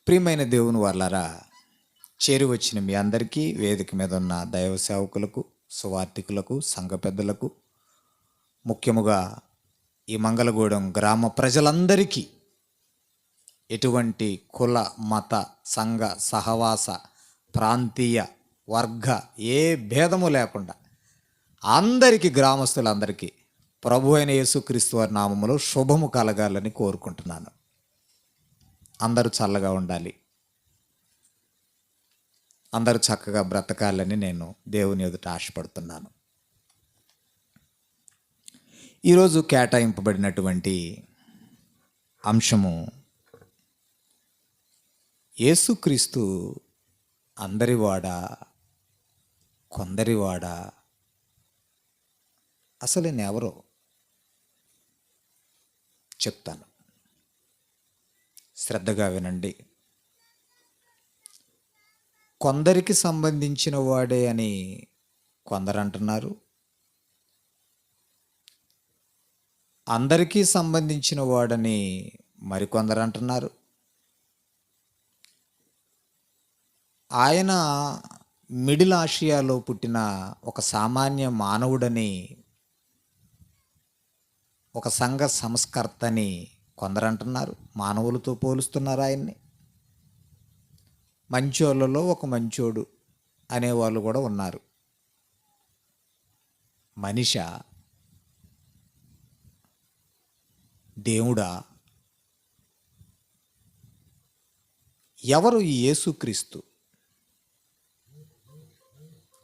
ప్రియమైన దేవుని వాళ్ళారా, చేరి వచ్చిన మీ అందరికీ, వేదిక మీద ఉన్న దైవ సేవకులకు, సువార్థికులకు, సంఘ పెద్దలకు, ముఖ్యముగా ఈ మంగళగూడెం గ్రామ ప్రజలందరికీ ఎటువంటి కుల, మత, సంఘ, సహవాస, ప్రాంతీయ, వర్గ ఏ భేదము లేకుండా అందరికీ, గ్రామస్తులందరికీ ప్రభు అయిన యేసుక్రీస్తు వారి నామములో శుభము కలగాలని కోరుకుంటున్నాను. అందరూ చల్లగా ఉండాలి, అందరూ చక్కగా బ్రతకాలని నేను దేవుని ఎదుట ఆశపడుతున్నాను. ఈరోజు కేటాయింపబడినటువంటి అంశము యేసుక్రీస్తు అందరివాడా, కొందరివాడా, అసలు నేనెవరో చెప్తాను, శ్రద్ధగా వినండి. కొందరికి సంబంధించిన వాడే అని కొందరు అంటున్నారు, అందరికీ సంబంధించిన వాడని మరికొందరు అంటున్నారు. ఆయన మిడిల్ ఆసియాలో పుట్టిన ఒక సామాన్య మానవుడని, ఒక సంఘ సంస్కర్తని కొందరు అంటున్నారు. మానవులతో పోలుస్తున్నారు ఆయన్ని. మంచోళ్ళలో ఒక మంచోడు అనేవాళ్ళు కూడా ఉన్నారు. మనిషా, దేవుడా, ఎవరు ఈ యేసుక్రీస్తు?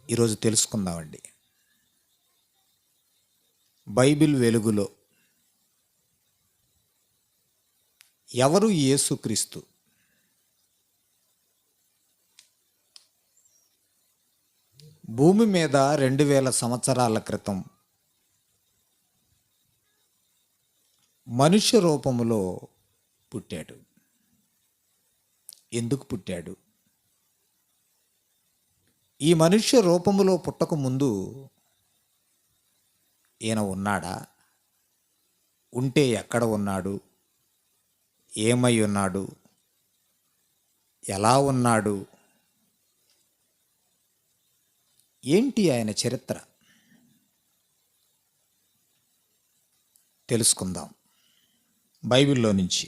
ఈరోజు తెలుసుకుందామండి. బైబిల్ వెలుగులో ఎవరు యేసుక్రీస్తు? భూమి మీద 2000 సంవత్సరాల క్రితం మనుష్య రూపములో పుట్టాడు. ఎందుకు పుట్టాడు? ఈ మనుష్య రూపములో పుట్టక ముందు ఈయన ఉన్నాడా? ఉంటే ఎక్కడ ఉన్నాడు? ఏమై ఉన్నాడు? ఎలా ఉన్నాడు? ఏంటి ఆయన చరిత్ర? తెలుసుకుందాం బైబిల్లో నుంచి.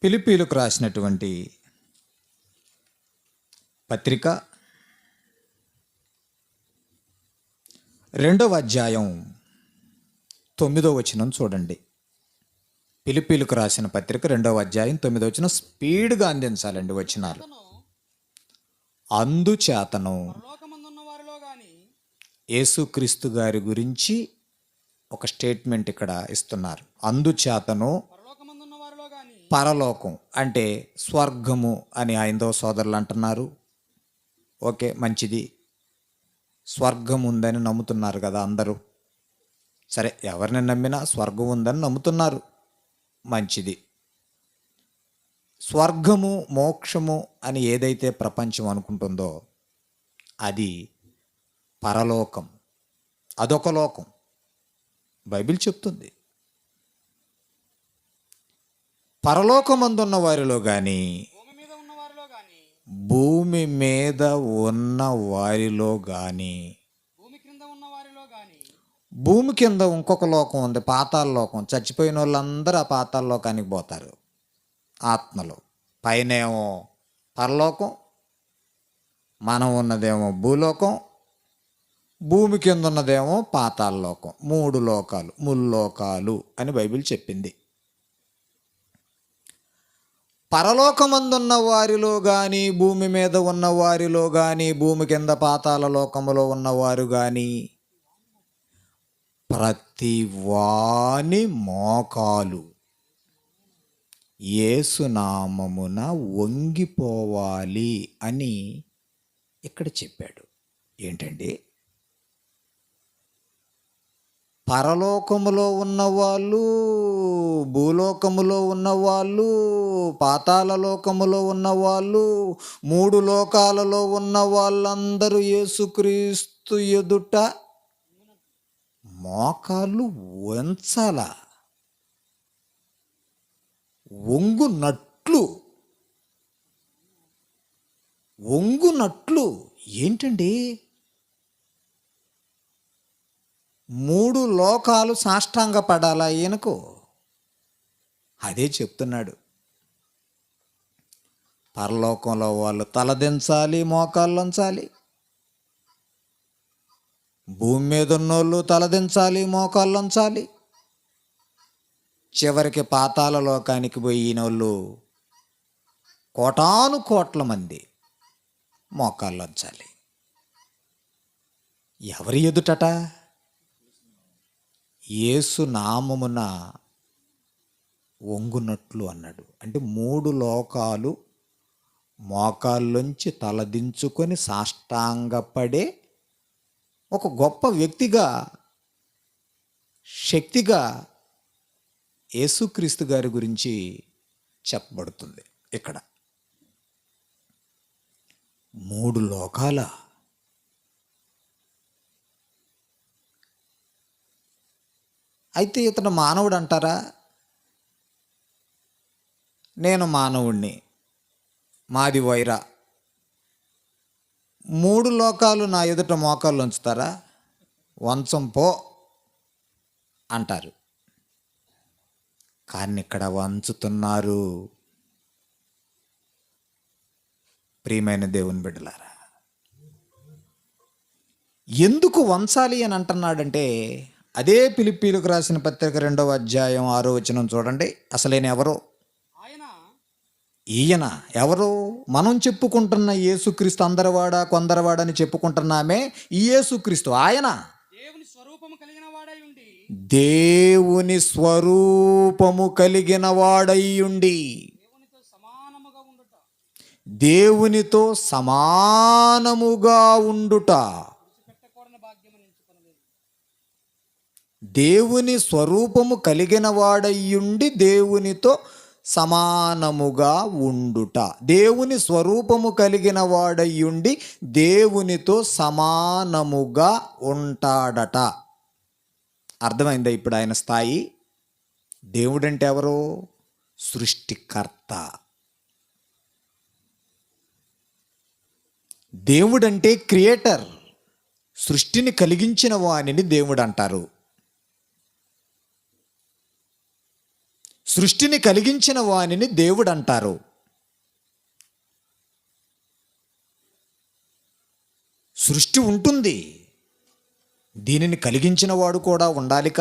ఫిలిప్పీలకు రాసినటువంటి పత్రిక 2వ అధ్యాయం 9వ వచనం చూడండి. ఫిలిప్పీలకు రాసిన పత్రిక 2వ అధ్యాయం 9వ వచనం. స్పీడ్గా అందించాలండి వచనాలు. అందుచేతను యేసుక్రీస్తు గారి గురించి ఒక స్టేట్మెంట్ ఇక్కడ ఇస్తున్నారు. అందుచేతను, పరలోకం అంటే స్వర్గము అని హైందవ సోదరులు అంటున్నారు. ఓకే, మంచిది. స్వర్గం ఉందని నమ్ముతున్నారు కదా అందరూ. సరే, ఎవరిని నమ్మినా స్వర్గం ఉందని నమ్ముతున్నారు, మంచిది. స్వర్గము, మోక్షము అని ఏదైతే ప్రపంచం అనుకుంటుందో అది పరలోకం, అదొక లోకం. బైబిల్ చెప్తుంది. పరలోకమందున్న వారిలో కానీ, భూమి మీద ఉన్న వారిలో కానీ, భూమి కింద ఇంకొక లోకం ఉంది, పాతాళ లోకం. చచ్చిపోయిన వాళ్ళందరూ ఆ పాతాళ లోకానికి పోతారు ఆత్మలో. పైనేమో పరలోకం, మనం ఉన్నదేమో భూలోకం, భూమి కింద ఉన్నదేమో పాతాళ లోకం. 3 లోకాలు, ముల్లోకాలు అని బైబిల్ చెప్పింది. పరలోకమందున్న వారిలో కానీ, భూమి మీద ఉన్న వారిలో కానీ, భూమి కింద పాతాళ లోకములో ఉన్నవారు కానీ, ప్రతి వాని మోకాలు యేసునామమున వంగిపోవాలి అని ఇక్కడ చెప్పాడు. ఏంటండి? పరలోకములో ఉన్నవాళ్ళు, భూలోకములో ఉన్నవాళ్ళు, పాతాళ లోకములో ఉన్నవాళ్ళు, 3 లోకాలలో ఉన్న వాళ్ళందరూ యేసుక్రీస్తు ఎదుట మోకాళ్ళు వంచాల. వంగునట్లు. వంగునట్లు ఏంటండి? 3 లోకాలు సాష్టాంగ పడాలా ఈయనకు? అదే చెప్తున్నాడు. పరలోకంలో వాళ్ళు తలదించాలి, మోకాళ్ళొంచాలి. భూమి మీద ఉన్నోళ్ళు తలదించాలి, మోకాళ్ళొంచాలి. చివరికి పాతాళ లోకానికి పోయినోళ్ళు కోటాను కోట్ల మంది మోకాళ్ళొంచాలి. ఎవరి ఎదుటట? యేసు నామమున వంగునట్లు అన్నాడు. అంటే 3 లోకాలు మోకాళ్ళొంచి తలదించుకొని సాష్టాంగపడే ఒక గొప్ప వ్యక్తిగా, శక్తిగా యేసుక్రీస్తు గారి గురించి చెప్పబడుతుంది ఇక్కడ. 3 లోకాల. అయితే ఇతను మానవుడు అంటారా? నేను మానవుణ్ణి, మాది వైరా, 3 లోకాలు నా ఎదుట మోకాళ్ళు ఉంచుతారా? వంచం పో అంటారు. కానీ ఇక్కడ వంచుతున్నారు. ప్రియమైన దేవుని బిడ్డలారా, ఎందుకు వంచాలి అని అంటున్నాడంటే, అదే ఫిలిప్పీయులకు రాసిన పత్రిక 2వ అధ్యాయం 6వ వచనం చూడండి. అసలేని ఎవరో ఈయన ఎవరు? మనం చెప్పుకుంటున్న యేసుక్రీస్తు అందరివాడా కొందరివాడని చెప్పుకుంటున్నామే. ఈ యేసుక్రీస్తు ఆయన దేవుని స్వరూపము కలిగిన వాడయ్యుండి దేవునితో సమానముగా ఉండుట. దేవుని స్వరూపము కలిగిన వాడయ్యుండి దేవునితో సమానముగా ఉండుట. దేవుని స్వరూపము కలిగిన వాడయ్యుండి దేవునితో సమానముగా ఉంటాడట. అర్థమైందా ఇప్పుడు ఆయన స్థాయి? దేవుడంటే ఎవరు? సృష్టికర్త. దేవుడంటే క్రియేటర్. సృష్టిని కలిగించిన వానిని దేవుడు అంటారు. సృష్టిని కలిగించిన వానిని దేవుడు అంటారు. సృష్టి ఉంటుంది, దీనిని కలిగించిన వాడు కూడా ఉండాలిక.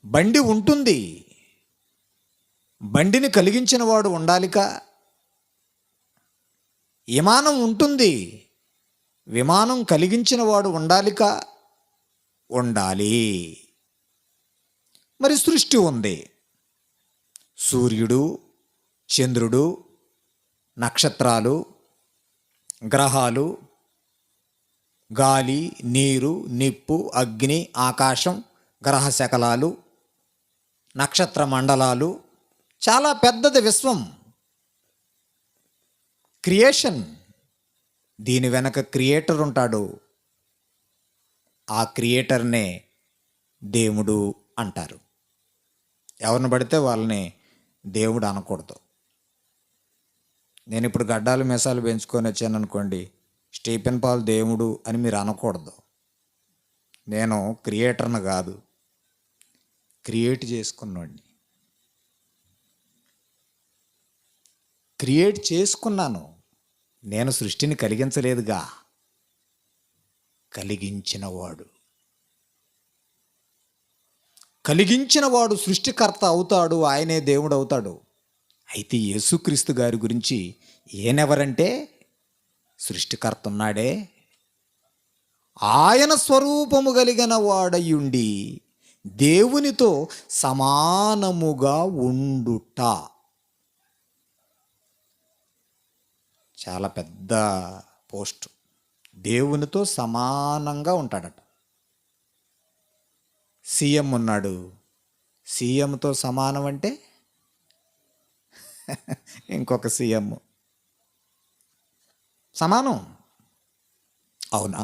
బండి ఉంటుంది, బండిని కలిగించిన వాడు ఉండాలిక. విమానం ఉంటుంది, విమానం కలిగించిన వాడు ఉండాలిక. ఉండాలి. మరి సృష్టి ఉంది. సూర్యుడు, చంద్రుడు, నక్షత్రాలు, గ్రహాలు, గాలి, నీరు, నిప్పు, అగ్ని, ఆకాశం, గ్రహ శకలాలు, నక్షత్ర మండలాలు. చాలా పెద్దది విశ్వం. క్రియేషన్. దీని వెనక క్రియేటర్ ఉంటాడు. ఆ క్రియేటర్నే దేవుడు అంటారు. ఎవరిని పడితే వాళ్ళని దేవుడు అనకూడదు. నేను ఇప్పుడు గడ్డాలు మీసాలు పెంచుకొని వచ్చాను అనుకోండి, స్టీఫెన్ పాల్ దేవుడు అని మీరు అనకూడదు. నేను క్రియేటర్ని కాదు, క్రియేట్ చేసుకున్నాడిని. క్రియేట్ చేసుకున్నాను. నేను సృష్టిని కలిగించలేదుగా, కలిగించినవాడు. కలిగించినవాడు సృష్టికర్త అవుతాడు, ఆయనే దేవుడు అవుతాడు. అయితే యేసుక్రీస్తు గారి గురించి ఈయనెవరంటే, సృష్టికర్త ఉన్నాడే, ఆయన స్వరూపము కలిగిన వాడయుండి దేవునితో సమానముగా ఉండుట. చాలా పెద్ద పోస్ట్. దేవునితో సమానంగా ఉంటాడట. సీఎం ఉన్నాడు, సీఎంతో సమానం అంటే ఇంకొక సీఎం సమానం. అవునా?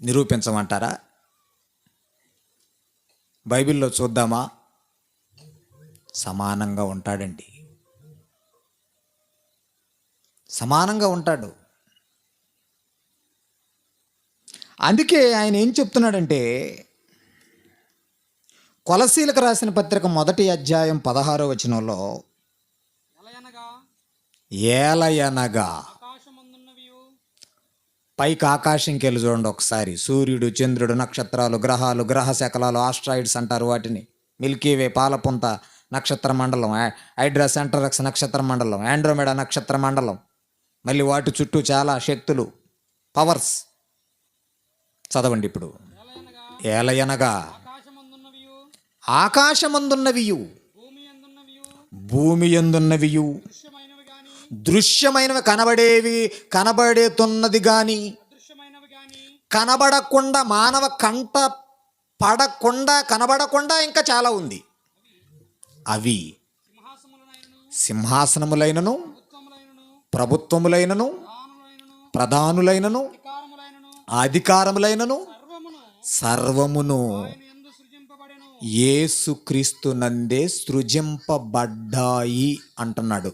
నిరూపించమంటారా? బైబిల్లో చూద్దామా? సమానంగా ఉంటాడండి, సమానంగా ఉంటాడు. అందుకే ఆయన ఏం చెప్తున్నాడంటే, కొలసీలకు రాసిన పత్రిక 1వ అధ్యాయం 16వ వచనంలో, ఎలయనగా ఏలయనగా ఆకాశమందున్నవియు పైకి ఆకాశంకి వెళ్ళి చూడండి ఒకసారి. సూర్యుడు, చంద్రుడు, నక్షత్రాలు, గ్రహాలు, గ్రహ శకలాలు, ఆస్ట్రాయిడ్స్ అంటారు వాటిని. మిల్కీవే, పాలపుంత నక్షత్ర మండలం, హైడ్రా సెంటరక్స్ నక్షత్ర మండలం, ఆండ్రోమెడా నక్షత్ర మండలం, మళ్ళీ వాటి చుట్టూ చాలా శక్తులు, పవర్స్. చదవండి ఇప్పుడు. ఎలయనగా ఏలయనగా ఆకాశమందున్నవియు ఆకాశమందున్నవియు భూమి అందున్నవియు భూమి యందున్నవియు దృశ్యమైనవి గాని దృశ్యమైనవి, కనబడేతున్నది గాని అదృశ్యమైనవి గాని కనబడకుండా, మానవ కంట పడకుండా, కనబడకుండా ఇంకా చాలా ఉంది. అవి సింహాసములనైనను సింహాసనములైనను, ప్రభుత్వములైనను ప్రభుత్వములైనను, ప్రధానులైనను ప్రధానులైనను, అధికారములైనను అధికారములైనను, సర్వమును సర్వమును ఆయన యందు సృజింపబడెను. యేసుక్రీస్తు నందే సృజింపబడ్డాయి అంటున్నాడు.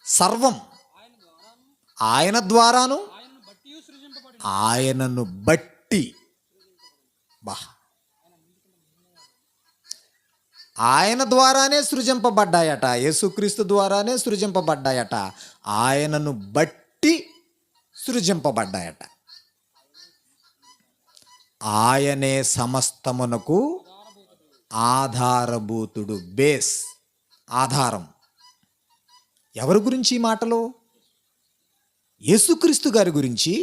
సర్వం ఆయన ద్వారాను ఆయన ద్వారాను, ఆయనను బట్టి సృజింపబడెను. ఆయనను బట్టి. బా, ఆయన ద్వారానే సృజింపబడ్డాయట, యేసుక్రీస్తు ద్వారానే సృజింపబడ్డాయట, ఆయనను బట్టి సృజింపబడ్డాయట. ఆయనే సమస్తమునకు ఆధారభూతుడు, బేస్, ఆధారం. ఎవరి గురించి ఈ మాటలు? యేసుక్రీస్తు గారి గురించి.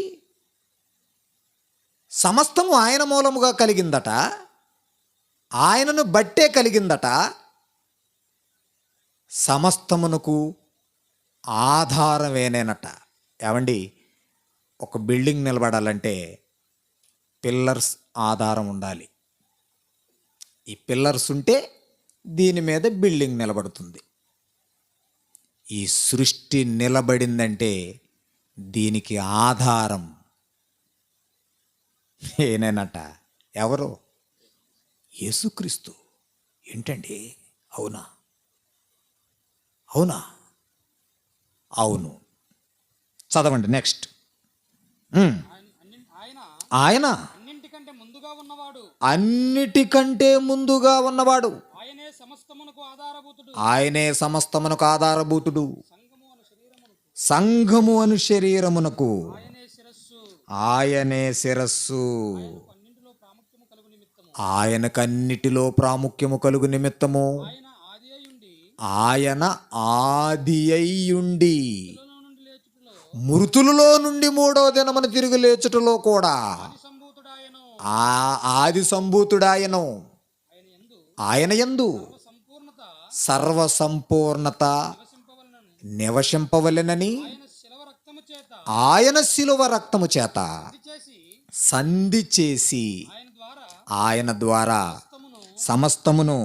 సమస్తము ఆయన మూలముగా కలిగిందట, ఆయనను బట్టే కలిగిందట, సమస్తమునకు ఆధారమేనేనట. ఏమండి, ఒక బిల్డింగ్ నిలబడాలంటే పిల్లర్స్ ఆధారం ఉండాలి. ఈ పిల్లర్స్ ఉంటే దీని మీద బిల్డింగ్ నిలబడుతుంది. ఈ సృష్టి నిలబడిందంటే దీనికి ఆధారం ఏనేనట. ఎవరు? యేసుక్రీస్తు. ఏంటండి, అవునా? అవునా? అవును. చదవండి నెక్స్ట్. ఆయన ఆయన అన్నింటికంటే ముందుగా ఉన్నవాడు. అన్నిటికంటే ముందుగా ఉన్నవాడు. ఆయనే సమస్తమునకు ఆధారభూతుడు. ఆయనే సమస్తమునకు ఆధారభూతుడు. సంఘము సంఘము అను శరీరమునకు ఆయనే శిరస్సు. ఆయనే శిరస్సు. అన్నింటిలో ప్రాముఖ్యము కలుగు నిమిత్తము ఆయనకన్నిటిలో ప్రాముఖ్యము కలుగు నిమిత్తము ఆయన ఆది అయ్యుండి ఆయన ఆది అయ్యుండి లో నుండి లేచుటలో మృతులలో నుండి 3వ దినమున తిరిగి లేచుటలో కూడా ఆది సంభూతుడాయను. ఆది సంభూతుడాయను. ఆయన యందు ఆయన యందు సంపూర్ణత సర్వ సంపూర్ణత నివసింపవలనని నివసింపవలెనని ఆయన శిలవ రక్తము చేత ఆయన శిలువ రక్తము చేత ఇది చేసి సంధి చేసి ఆయన ద్వారా ఆయన ద్వారా సమస్తమును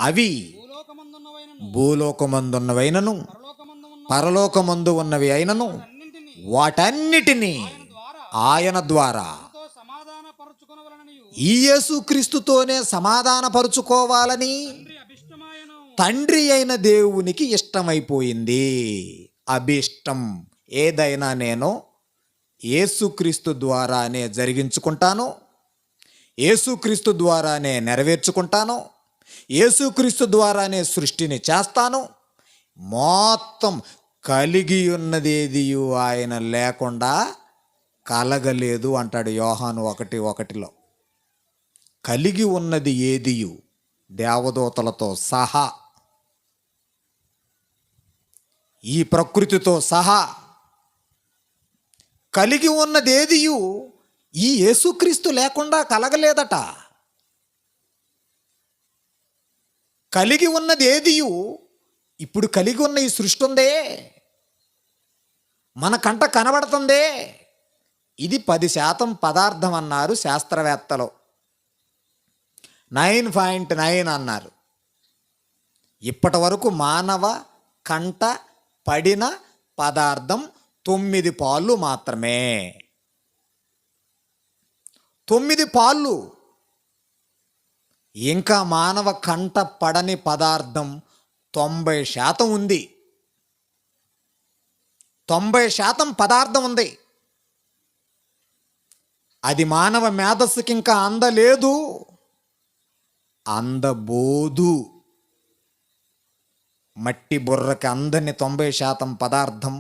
అవి భూలోకమందున్నవైనను భూలోకమందున్నవైనను పరలోకమందు ఉన్న పరలోకమందు ఉన్నవి అయినను అన్నింటినీ వాటన్నిటినీ ద్వారా ఆయన ద్వారా తో సమాధాన పరచుకొనవలననియు ఈ యేసుక్రీస్తుతోనే సమాధానపరుచుకోవాలని తండ్రి అభిష్టమాయను. తండ్రి అయిన దేవునికి ఇష్టమైపోయింది. అభిష్టం ఏదైనా నేను యేసుక్రీస్తు ద్వారానే జరిగించుకుంటాను, యేసుక్రీస్తు ద్వారానే నెరవేర్చుకుంటాను, యేసుక్రీస్తు ద్వారానే సృష్టిని చేస్తాను. మొత్తం కలిగి ఉన్నదేదియు ఆయన లేకుండా కలగలేదు అంటాడు యోహాను 1:1. కలిగి ఉన్నది ఏదియు దేవదూతలతో సహా, ఈ ప్రకృతితో సహా కలిగి ఉన్నదేదియు ఈ యేసుక్రీస్తు లేకుండా కలగలేదట. కలిగి ఉన్నది ఏదియు ఇప్పుడు కలిగి ఉన్న ఈ సృష్టి ఉందే, మన కంట కనబడుతుందే, ఇది 10% పదార్థం అన్నారు శాస్త్రవేత్తలు. 9.9 అన్నారు. ఇప్పటి వరకు మానవ కంట పడిన పదార్థం 9 పాళ్ళు మాత్రమే. 9 పాళ్ళు. ఇంకా మానవ కంట పడని పదార్థం 90% ఉంది. 90% పదార్థం ఉంది. అది మానవ మేధస్సుకి ఇంకా అందలేదు, అందబోదు. మట్టి బుర్రకి అందని 90% పదార్థం,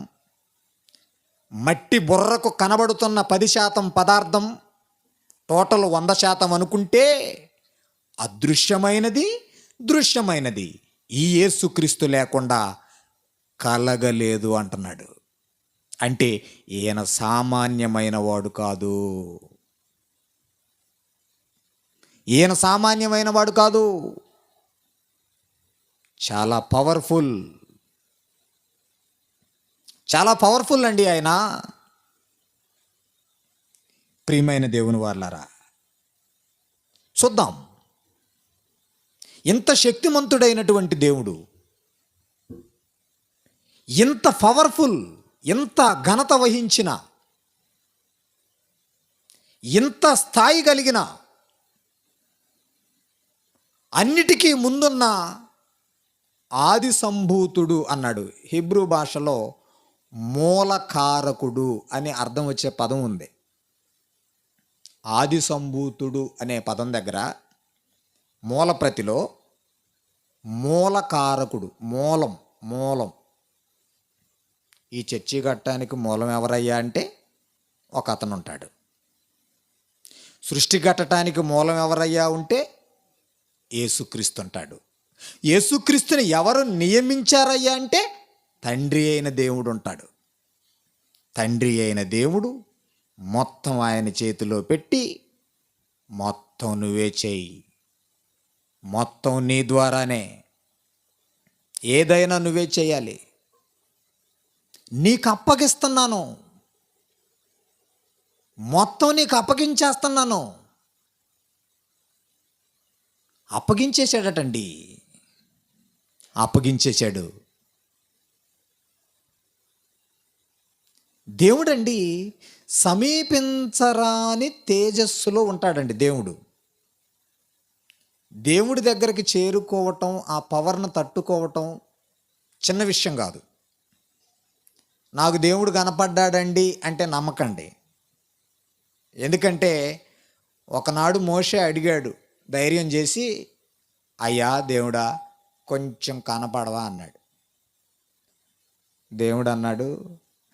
మట్టి బుర్రకు కనబడుతున్న 10% పదార్థం, టోటల్ 100% అనుకుంటే అదృశ్యమైనది, దృశ్యమైనది ఈ యేసుక్రీస్తు లేకుండా కలగలేదు అంటున్నాడు. అంటే ఈయన సామాన్యమైన వాడు కాదు. ఈయన సామాన్యమైన వాడు కాదు. చాలా పవర్ఫుల్, చాలా పవర్ఫుల్ అండి ఆయన. ప్రియమైన దేవుని వారలారా, చూద్దాం. ఇంత శక్తిమంతుడైనటువంటి దేవుడు, ఇంత పవర్ఫుల్, ఇంత ఘనత వహించిన, ఇంత స్థాయి కలిగిన, అన్నిటికీ ముందున్న ఆది సంభూతుడు అన్నాడు. హీబ్రూ భాషలో మూలకారకుడు అని అర్థం వచ్చే పదం ఉంది. ఆది సంభూతుడు అనే పదం దగ్గర మూలప్రతిలో మూలకారకుడు, మూలం, మూలం. ఈ చర్చి కట్టడానికి మూలం ఎవరయ్యా అంటే ఒక అతను ఉంటాడు. సృష్టి కట్టడానికి మూలం ఎవరయ్యా ఉంటే యేసుక్రీస్తు ఉంటాడు. యేసుక్రీస్తుని ఎవరు నియమించారయ్యా అంటే తండ్రి అయిన దేవుడు ఉంటాడు. తండ్రి అయిన దేవుడు మొత్తం ఆయన చేతిలో పెట్టి, మొత్తం నువ్వే చేయి, మొత్తం నీ ద్వారానే, ఏదైనా నువ్వే చేయాలి, నీకు అప్పగిస్తున్నాను, మొత్తం నీకు అప్పగించేస్తున్నాను. అప్పగించేశాడటండి, అప్పగించేశాడు. దేవుడండి సమీపించరాని తేజస్సులో ఉంటాడండి దేవుడు. దేవుడి దగ్గరికి చేరుకోవటం, ఆ పవర్ను తట్టుకోవటం చిన్న విషయం కాదు. నాకు దేవుడు కనపడ్డాడండి అంటే నమ్మకండి. ఎందుకంటే ఒకనాడు మోషే అడిగాడు ధైర్యం చేసి, అయ్యా దేవుడా కొంచెం కనపడవా అన్నాడు. దేవుడు అన్నాడు,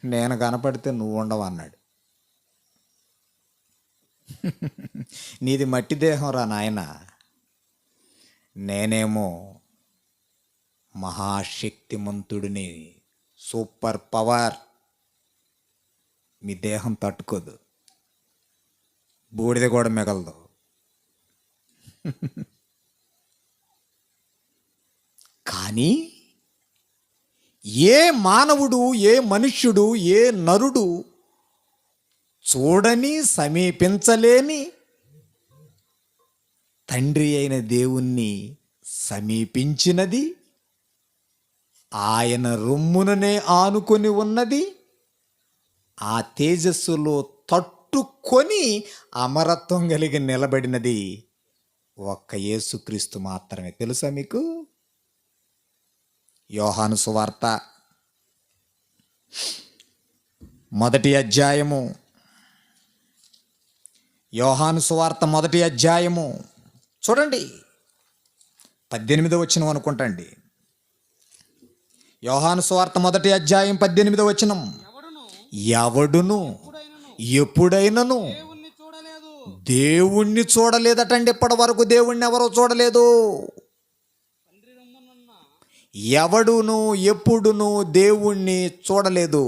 నేను కనపడితే నువ్వు ఉండవు అన్నాడు. నీది మట్టి దేహం రా నాయన, నేనేమో మహాశక్తిమంతుడిని, సూపర్ పవర్. మీ దేహం తట్టుకోదు, బూడిద కూడా మిగలదు. కానీ ఏ మానవుడు, ఏ మనుష్యుడు, ఏ నరుడు చూడని, సమీపించలేని తండ్రి అయిన దేవుణ్ణి సమీపించినది, ఆయన రొమ్ముననే ఆనుకొని ఉన్నది, ఆ తేజస్సులో తట్టుకొని అమరత్వం కలిగి నిలబడినది ఒక్క యేసుక్రీస్తు మాత్రమే. తెలుసా మీకు? యోహాను సువార్త 1వ అధ్యాయము, యోహాను సువార్త 1వ అధ్యాయము చూడండి, 18వ వచనం అనుకుంటండి. యోహాను సువార్త 1వ అధ్యాయం 18వ వచనం. ఎవడును ఎప్పుడైనను దేవుణ్ణి చూడలేదటండి. ఇప్పటి వరకు దేవుణ్ణి ఎవరో చూడలేదు. ఎవడును ఎప్పుడును దేవుణ్ణి చూడలేదు.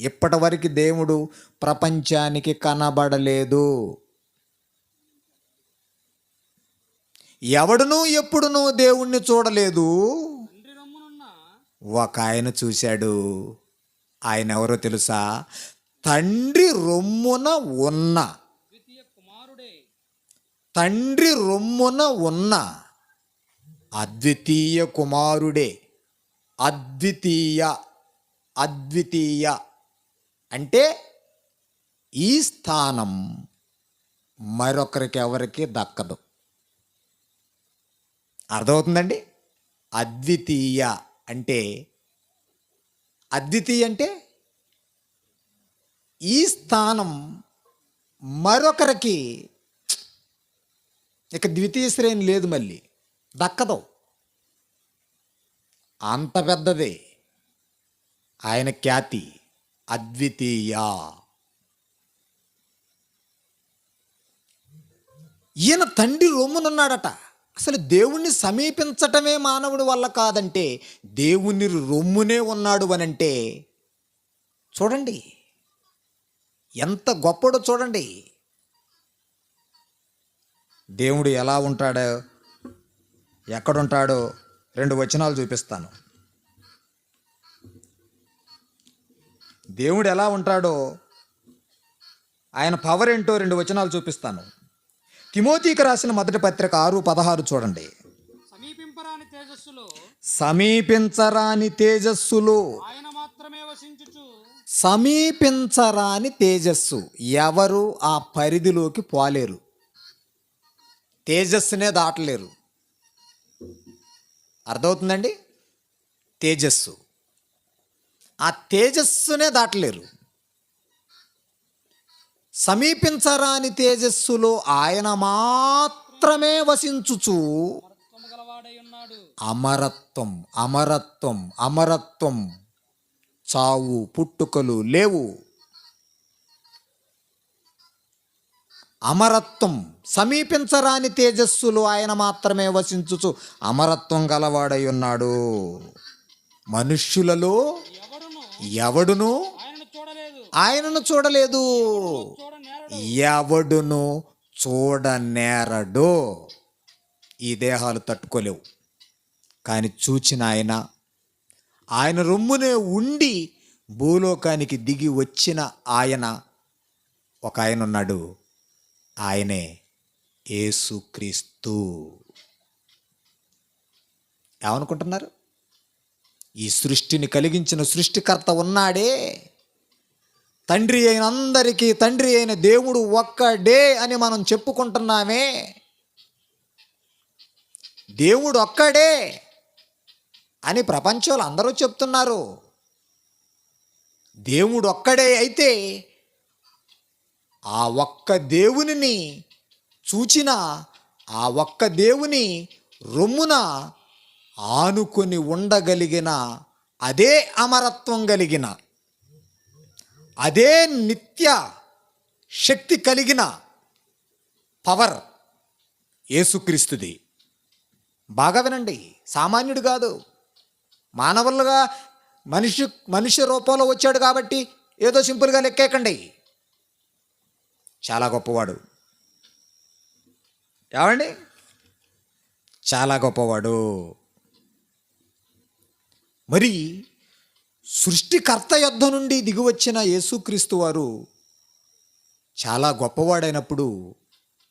ఇప్పటి వరకు దేవుడు ప్రపంచానికి కనబడలేదు. ఎవడును ఎప్పుడును దేవుణ్ణి చూడలేదు. ఒక ఆయన చూశాడు. ఆయన ఎవరో తెలుసా? తండ్రి రొమ్మున ఉన్న, తండ్రి రొమ్మున ఉన్న అద్వితీయ కుమారుడే. అద్వితీయ, అద్వితీయ అంటే ఈ స్థానం మరొకరికి ఎవరికి దక్కదు. అర్థమవుతుందండి? అద్వితీయ అంటే అద్వితీయ అంటే ఈ స్థానం మరొకరికి ఇక ద్వితీయ శ్రేణి లేదు, మళ్ళీ దక్కదు. అంత పెద్దదే ఆయన ఖ్యాతి, అద్వితీయ. ఈయన తండ్రి రొమ్మునున్నాడట. అసలు దేవుణ్ణి సమీపించటమే మానవుడి వల్ల కాదంటే దేవుని రొమ్మునే ఉన్నాడు అనంటే చూడండి ఎంత గొప్పడో చూడండి. దేవుడు ఎలా ఉంటాడో, ఎక్కడుంటాడో 2 వచనాలు చూపిస్తాను. దేవుడు ఎలా ఉంటాడో, ఆయన పవర్ ఏంటో 2 వచనాలు చూపిస్తాను. తిమోతికి రాసిన మొదటి పత్రిక 6:16 చూడండి. సమీపింపరాని తేజస్సులో సమీపించరాని తేజస్సులో, ఆయన మాత్రమే వసించుచు సమీపించరాని తేజస్సు, ఎవరు ఆ పరిధిలోకి పోలేరు, తేజస్సునే దాటలేరు. అర్థమవుతుందండి? తేజస్సు, ఆ తేజస్సునే దాటలేరు. సమీపించరాని తేజస్సులో ఆయన మాత్రమే వసించుచు మహత్వము గలవాడై ఉన్నాడు. అమరత్వం, అమరత్వం, అమరత్వం, చావు పుట్టుకలు లేవు. అమరత్వం, సమీపించరాని తేజస్సులో ఆయన మాత్రమే వసించుచు అమరత్వం గలవాడై ఉన్నాడు. మనుష్యులలో ఎవడును ఎవడును ఆయనను చూడలేదు, ఆయనను చూడలేదు, చూడనేరడు. ఎవడును చూడనేరడు. ఈ దేహాలు తట్టుకోలేవు. కానీ చూచిన ఆయన రొమ్మునే ఉండి భూలోకానికి దిగి వచ్చిన ఒక ఆయన ఉన్నాడు. ఆయనే యేసుక్రీస్తు. ఏమనుకుంటున్నారు? ఈ సృష్టిని కలిగించిన సృష్టికర్త ఉన్నాడే, తండ్రి అయిన అందరికీ తండ్రి అయిన దేవుడు ఒక్కడే అని మనం చెప్పుకుంటున్నామే. దేవుడు ఒక్కడే అని ప్రపంచంలో అందరూ చెప్తున్నారు. దేవుడు ఒక్కడే అయితే ఆ ఒక్క దేవునిని చూచిన, ఆ ఒక్క దేవుని రొమ్మున ఆనుకొని ఉండగలిగిన, అదే అమరత్వం కలిగిన, అదే నిత్య శక్తి కలిగిన పవర్ యేసుక్రీస్తుది. బాగా వినండి, సామాన్యుడు కాదు. మానవులుగా మనిషి రూపంలో వచ్చాడు కాబట్టి ఏదో సింపుల్గా లెక్కేకండి. చాలా గొప్పవాడు. ఏమండి? చాలా గొప్పవాడు. మరి సృష్టికర్త యొద్ద నుండి దిగివచ్చిన యేసుక్రీస్తు వారు చాలా గొప్పవాడైనప్పుడు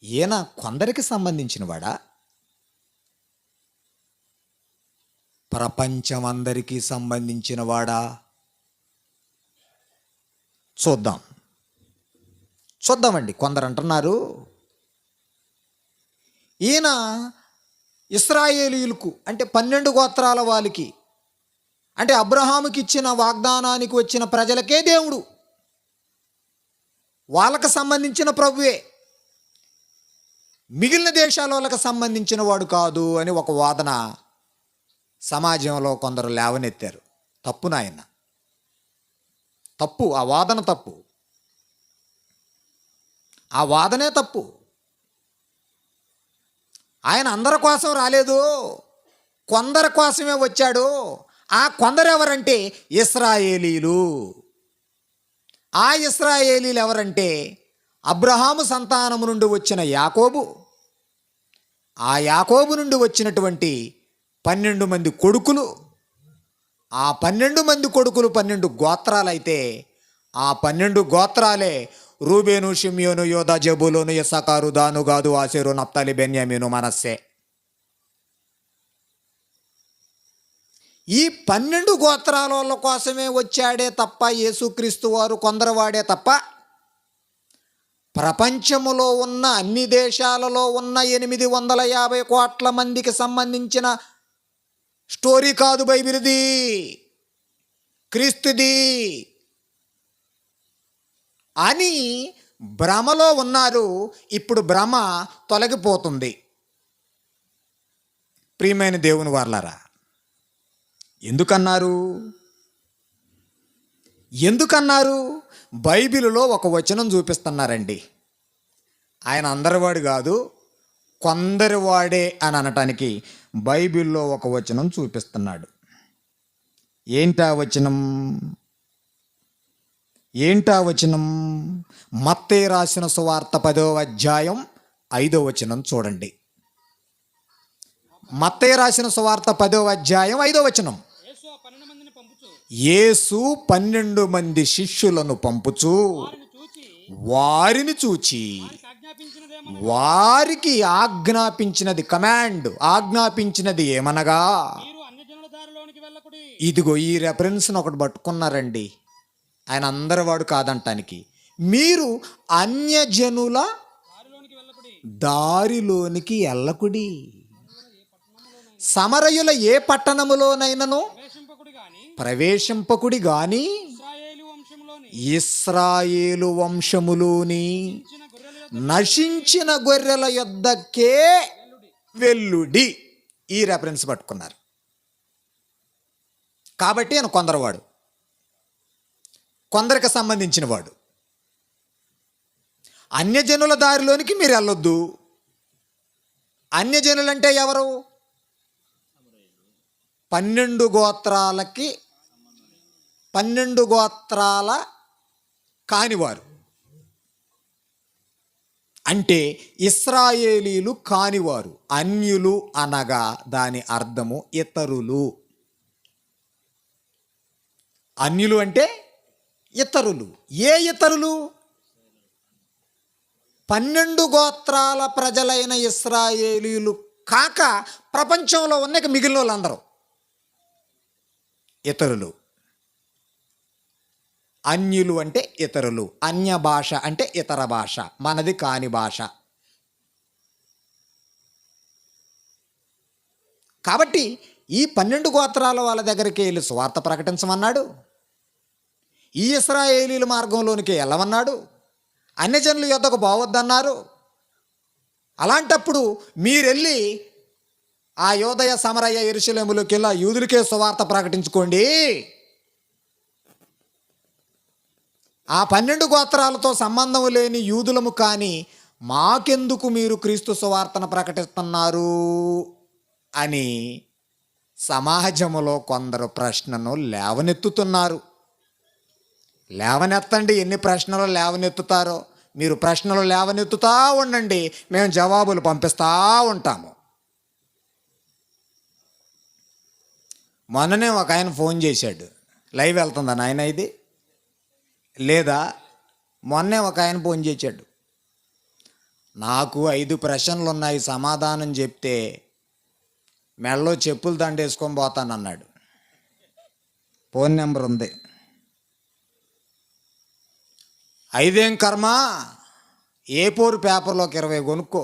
ఈయన కొందరికి సంబంధించిన వాడా? ప్రపంచమందరికీ సంబంధించిన వాడా? చూద్దామండి. కొందరు అంటున్నారు ఈయన ఇశ్రాయేలీయులకు అంటే 12 గోత్రాల వాళ్ళకి, అంటే అబ్రహాముకి ఇచ్చిన వాగ్దానానికి వచ్చిన ప్రజలకే దేవుడు, వాళ్ళకు సంబంధించిన ప్రభువే, మిగిలిన దేశాల వాళ్ళకి సంబంధించిన వాడు కాదు అని ఒక వాదన సమాజంలో కొందరు లేవనెత్తారు. తప్పు నాయన, తప్పు. ఆ వాదన తప్పు, ఆ వాదనే తప్పు. ఆయన అందరి కోసం రాలేదు, కొందరి కోసమే వచ్చాడు. ఆ కొందరు ఎవరంటే ఇశ్రాయేలీలు. ఆ ఇశ్రాయేలీలు ఎవరంటే అబ్రహాము సంతానము నుండి వచ్చిన యాకోబు, ఆ యాకోబు నుండి వచ్చినటువంటి 12 మంది కొడుకులు. ఆ 12 మంది కొడుకులు 12 గోత్రాలైతే ఆ 12 గోత్రాలే రూబేను, షిమ్యోను, యోదా, జబూలూను, ఇస్సాకారు, దాను, గాదు, ఆషేరు, నఫ్తాలి, బెన్యామీను, మనస్సే. ఈ 12 గోత్రాల కోసమే వచ్చాడే తప్ప యేసుక్రీస్తు వారు కొందరు వాడే తప్ప ప్రపంచములో ఉన్న అన్ని దేశాలలో ఉన్న 850 కోట్ల మందికి సంబంధించిన స్టోరీ కాదు బైబిల్ది, క్రీస్తుది అని భ్రమలో ఉన్నారు. ఇప్పుడు భ్రమ తొలగిపోతుంది. ప్రియమైన దేవుని వారలారా, ఎందుకన్నారు? బైబిలులో ఒక వచనం చూపిస్తున్నారండి. ఆయన అందరివాడు కాదు, కొందరివాడే అని అనటానికి బైబిల్లో ఒక వచనం చూపిస్తున్నాడు. ఏంటా వచనం? మత్తయి రాసిన సువార్త 10వ అధ్యాయం 5వ వచనం చూడండి. మత్తయి రాసిన సువార్త 10వ అధ్యాయం 5వ వచనం. యేసు ఆ 12 మందిని పంపుచు యేసు 12 మంది శిష్యులను పంపుచు వారిని చూచి ఆజ్ఞాపించినదేమనగా వారికి ఆజ్ఞాపించినది ఏమనగా, మీరు అన్యజనుల దారిలోనికి వెళ్ళకుడి. ఇదిగో ఈ రెఫరెన్స్ను ఒకటి పట్టుకున్నారండి. ఆయన అందరి వాడు కాదంటానికి, మీరు అన్యజనుల దారిలోనికి వెళ్ళకుడి. దారిలోనికి ఎల్లకుడి. సమరయుల ఏ పట్టణములోనైనను ప్రవేశింపకుడి గాని ప్రవేశింపకుడి గాని ఇశ్రాయేలు వంశములోని ఇశ్రాయేలు వంశములోని నశించిన నశించిన గొర్రెల గొర్రెల యొద్దకే వెల్లుడి. ఈ రెఫరెన్స్ పట్టుకున్నారు. కాబట్టి ఆయన కొందరివాడు, కొందరికి సంబంధించిన వాడు. అన్యజనుల దారిలోనికి మీరు వెళ్ళొద్దు. అన్యజనులంటే ఎవరు? 12 గోత్రాలకి 12 గోత్రాల కానివారు, అంటే ఇశ్రాయేలీలు కానివారు. అన్యులు అనగా దాని అర్థము ఇతరులు. అన్యులు అంటే ఇతరులు. ఏ ఇతరులు? 12 గోత్రాల ప్రజలైన ఇశ్రాయేలీలు కాక ప్రపంచంలో ఉన్న మిగిలిన వాళ్ళందరూ ఇతరులు. అన్యులు అంటే ఇతరులు. అన్య భాష అంటే ఇతర భాష, మనది కాని భాష. కాబట్టి ఈ 12 గోత్రాల వాళ్ళ దగ్గరికి వెళ్ళి సువార్త ప్రకటించమన్నాడు. ఈ ఇశ్రాయేలీల మార్గంలోనికి వెళ్ళమన్నాడు. అన్యజనుల యొద్దకు పోవద్దన్నారు. అలాంటప్పుడు మీరెళ్ళి ఆ యోదయ, సమరయ, యెరూషలేములోకి వెళ్ళి ఆ యూదులకే సువార్త ప్రకటించుకోండి. ఆ 12 గోత్రాలతో సంబంధం లేని యూదులము కానీ మాకెందుకు మీరు క్రీస్తు సువార్తను ప్రకటిస్తున్నారు అని సమాజంలో కొందరు ప్రశ్నను లేవనెత్తుతున్నారు. లేవనెత్తండి, ఎన్ని ప్రశ్నలు లేవనెత్తుతారో. మీరు ప్రశ్నలు లేవనెత్తుతా ఉండండి, మేము జవాబులు పంపిస్తూ ఉంటాము. మొన్ననే ఒక ఆయన ఫోన్ చేశాడు. లైవ్ వెళ్తుందా నాయన ఇది? లేదా? మొన్నే ఒక ఆయన ఫోన్ చేశాడు. నాకు 5 ప్రశ్నలు ఉన్నాయి, సమాధానం చెప్తే మెడలో చెప్పులు దండేసుకొని పోతానన్నాడు. ఫోన్ నెంబర్ ఉంది. 5 ఏం కర్మ, A4 పేపర్లోకి 20 కొనుక్కో,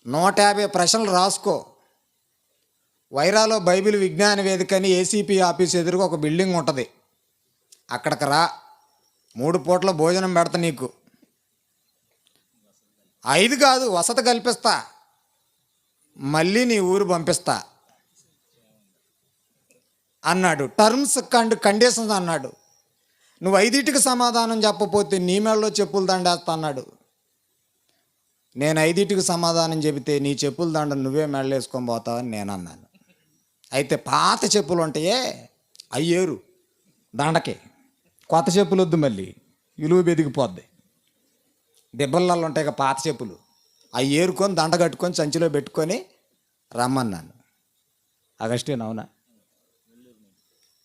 150 ప్రశ్నలు రాసుకో. వైరాలో బైబిల్ విజ్ఞాన వేదిక అని ఏసీపీ ఆఫీస్ ఎదురుగా ఒక బిల్డింగ్ ఉంటుంది. అక్కడికి రా, 3 పూట్ల భోజనం పెడతా నీకు. 5 కాదు, వసతి కల్పిస్తా, మళ్ళీ నీ ఊరు పంపిస్తా అన్నాడు. టర్మ్స్ అండ్ కండిషన్స్ అన్నాడు. నువ్వు 5టికి సమాధానం చెప్పపోతే నీ మెడలో చెప్పులు దండేస్తా అన్నాడు. నేను 5టికి సమాధానం చెబితే నీ చెప్పులు దండ నువ్వే మెడలో వేసుకొని పోతావని నేను అన్నాను. అయితే పాత చెప్పులు ఉంటాయే, అయ్యేరు దండకి. కొత్త చెప్పులు వద్దు, మళ్ళీ విలువ బెదిగిపోద్ది. దెబ్బలలో ఉంటాయి పాత చెప్పులు, అవి ఏరుకొని దండ కట్టుకొని సంచిలో పెట్టుకొని రమ్మన్నాను. అగస్టిన్ అవునా?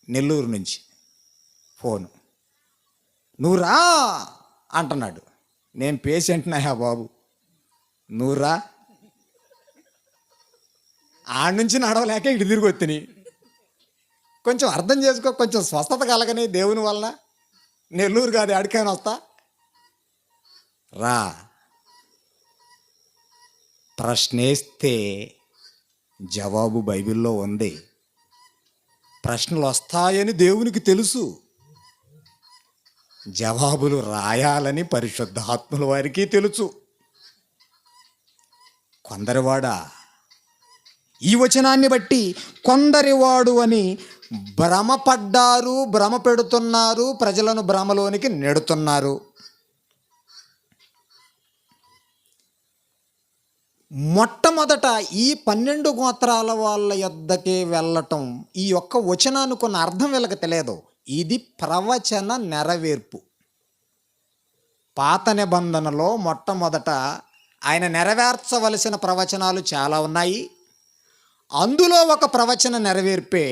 నెల్లూరు నుంచి ఫోను. నువ్వు రా అంటున్నాడు. నేను పేషెంట్నయా బాబు, నువ్వు రా. ఆడ నుంచి నడవలేక ఇటు తిరిగి వచ్చిని. కొంచెం అర్థం చేసుకో, కొంచెం స్వస్థత కలగని దేవుని వలన. నెల్లూరు కాదు, అడికైనా వస్తా. రా. ప్రశ్నేస్తే జవాబు బైబిల్లో ఉంది. ప్రశ్నలు వస్తాయని దేవునికి తెలుసు, జవాబులు రాయాలని పరిశుద్ధాత్మల వారికి తెలుసు. కొందరివాడా ఈ వచనాన్ని బట్టి కొందరివాడు అని భ్రమపడ్డారు, భ్రమ పెడుతున్నారు, ప్రజలను భ్రమలోనికి నెడుతున్నారు. మొట్టమొదట ఈ 12 గోత్రాల వాళ్ళ యొద్దకే వెళ్ళటం, ఈ యొక్క వచనానికి ఉన్న అర్థం వీళ్ళకి తెలియదు. ఇది ప్రవచన నెరవేర్పు. పాత నిబంధనలో మొట్టమొదట ఆయన నెరవేర్చవలసిన ప్రవచనాలు చాలా ఉన్నాయి. అందులో ఒక ప్రవచన నెరవేర్పే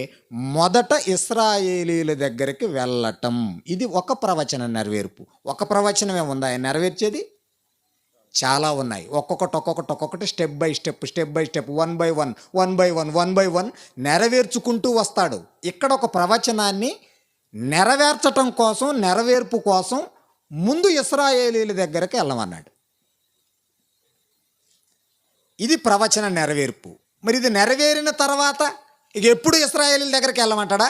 మొదట ఇశ్రాయేలీల దగ్గరికి వెళ్ళటం. ఇది ఒక ప్రవచన నెరవేర్పు. ఒక ప్రవచనమే ఉంది ఆయన నెరవేర్చేది, చాలా ఉన్నాయి. ఒక్కొక్కటి స్టెప్ బై స్టెప్ 1 బై 1 నెరవేర్చుకుంటూ వస్తాడు. ఇక్కడ ఒక ప్రవచనాన్ని నెరవేర్చటం కోసం, నెరవేర్పు కోసం ముందు ఇశ్రాయేలీల దగ్గరికి వెళ్ళమన్నాడు. ఇది ప్రవచన నెరవేర్పు. మరి ఇది నెరవేరిన తర్వాత ఇక ఎప్పుడు ఇశ్రాయేలీల దగ్గరికి వెళ్ళమంటాడా?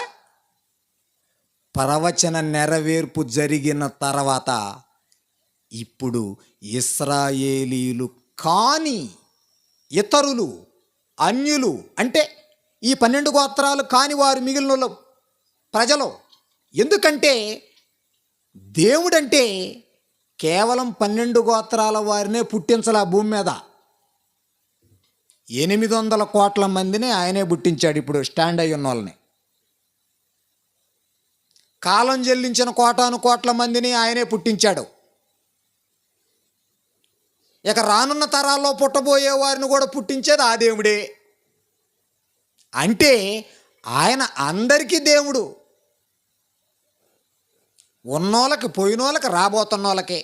ప్రవచన నెరవేర్పు జరిగిన తర్వాత ఇప్పుడు ఇశ్రాయేలీలు కాని ఇతరులు, అన్యులు, అంటే ఈ 12 గోత్రాలు కాని వారు మిగిలిన ప్రజలు. ఎందుకంటే దేవుడంటే కేవలం 12 గోత్రాల వారినే పుట్టించాల భూమి మీద. 800 కోట్ల మందిని ఆయనే పుట్టించాడు. ఇప్పుడు స్టాండ్ అయి ఉన్న వాళ్ళని, కాలం చెల్లించిన కోట్ల మందిని ఆయనే పుట్టించాడు. ఇక రానున్న తరాల్లో పుట్టబోయే వారిని కూడా పుట్టించేది ఆ దేవుడే. అంటే ఆయన అందరికీ దేవుడు. ఉన్నోళ్ళకి, పోయినోళ్ళకి, రాబోతున్న వాళ్ళకి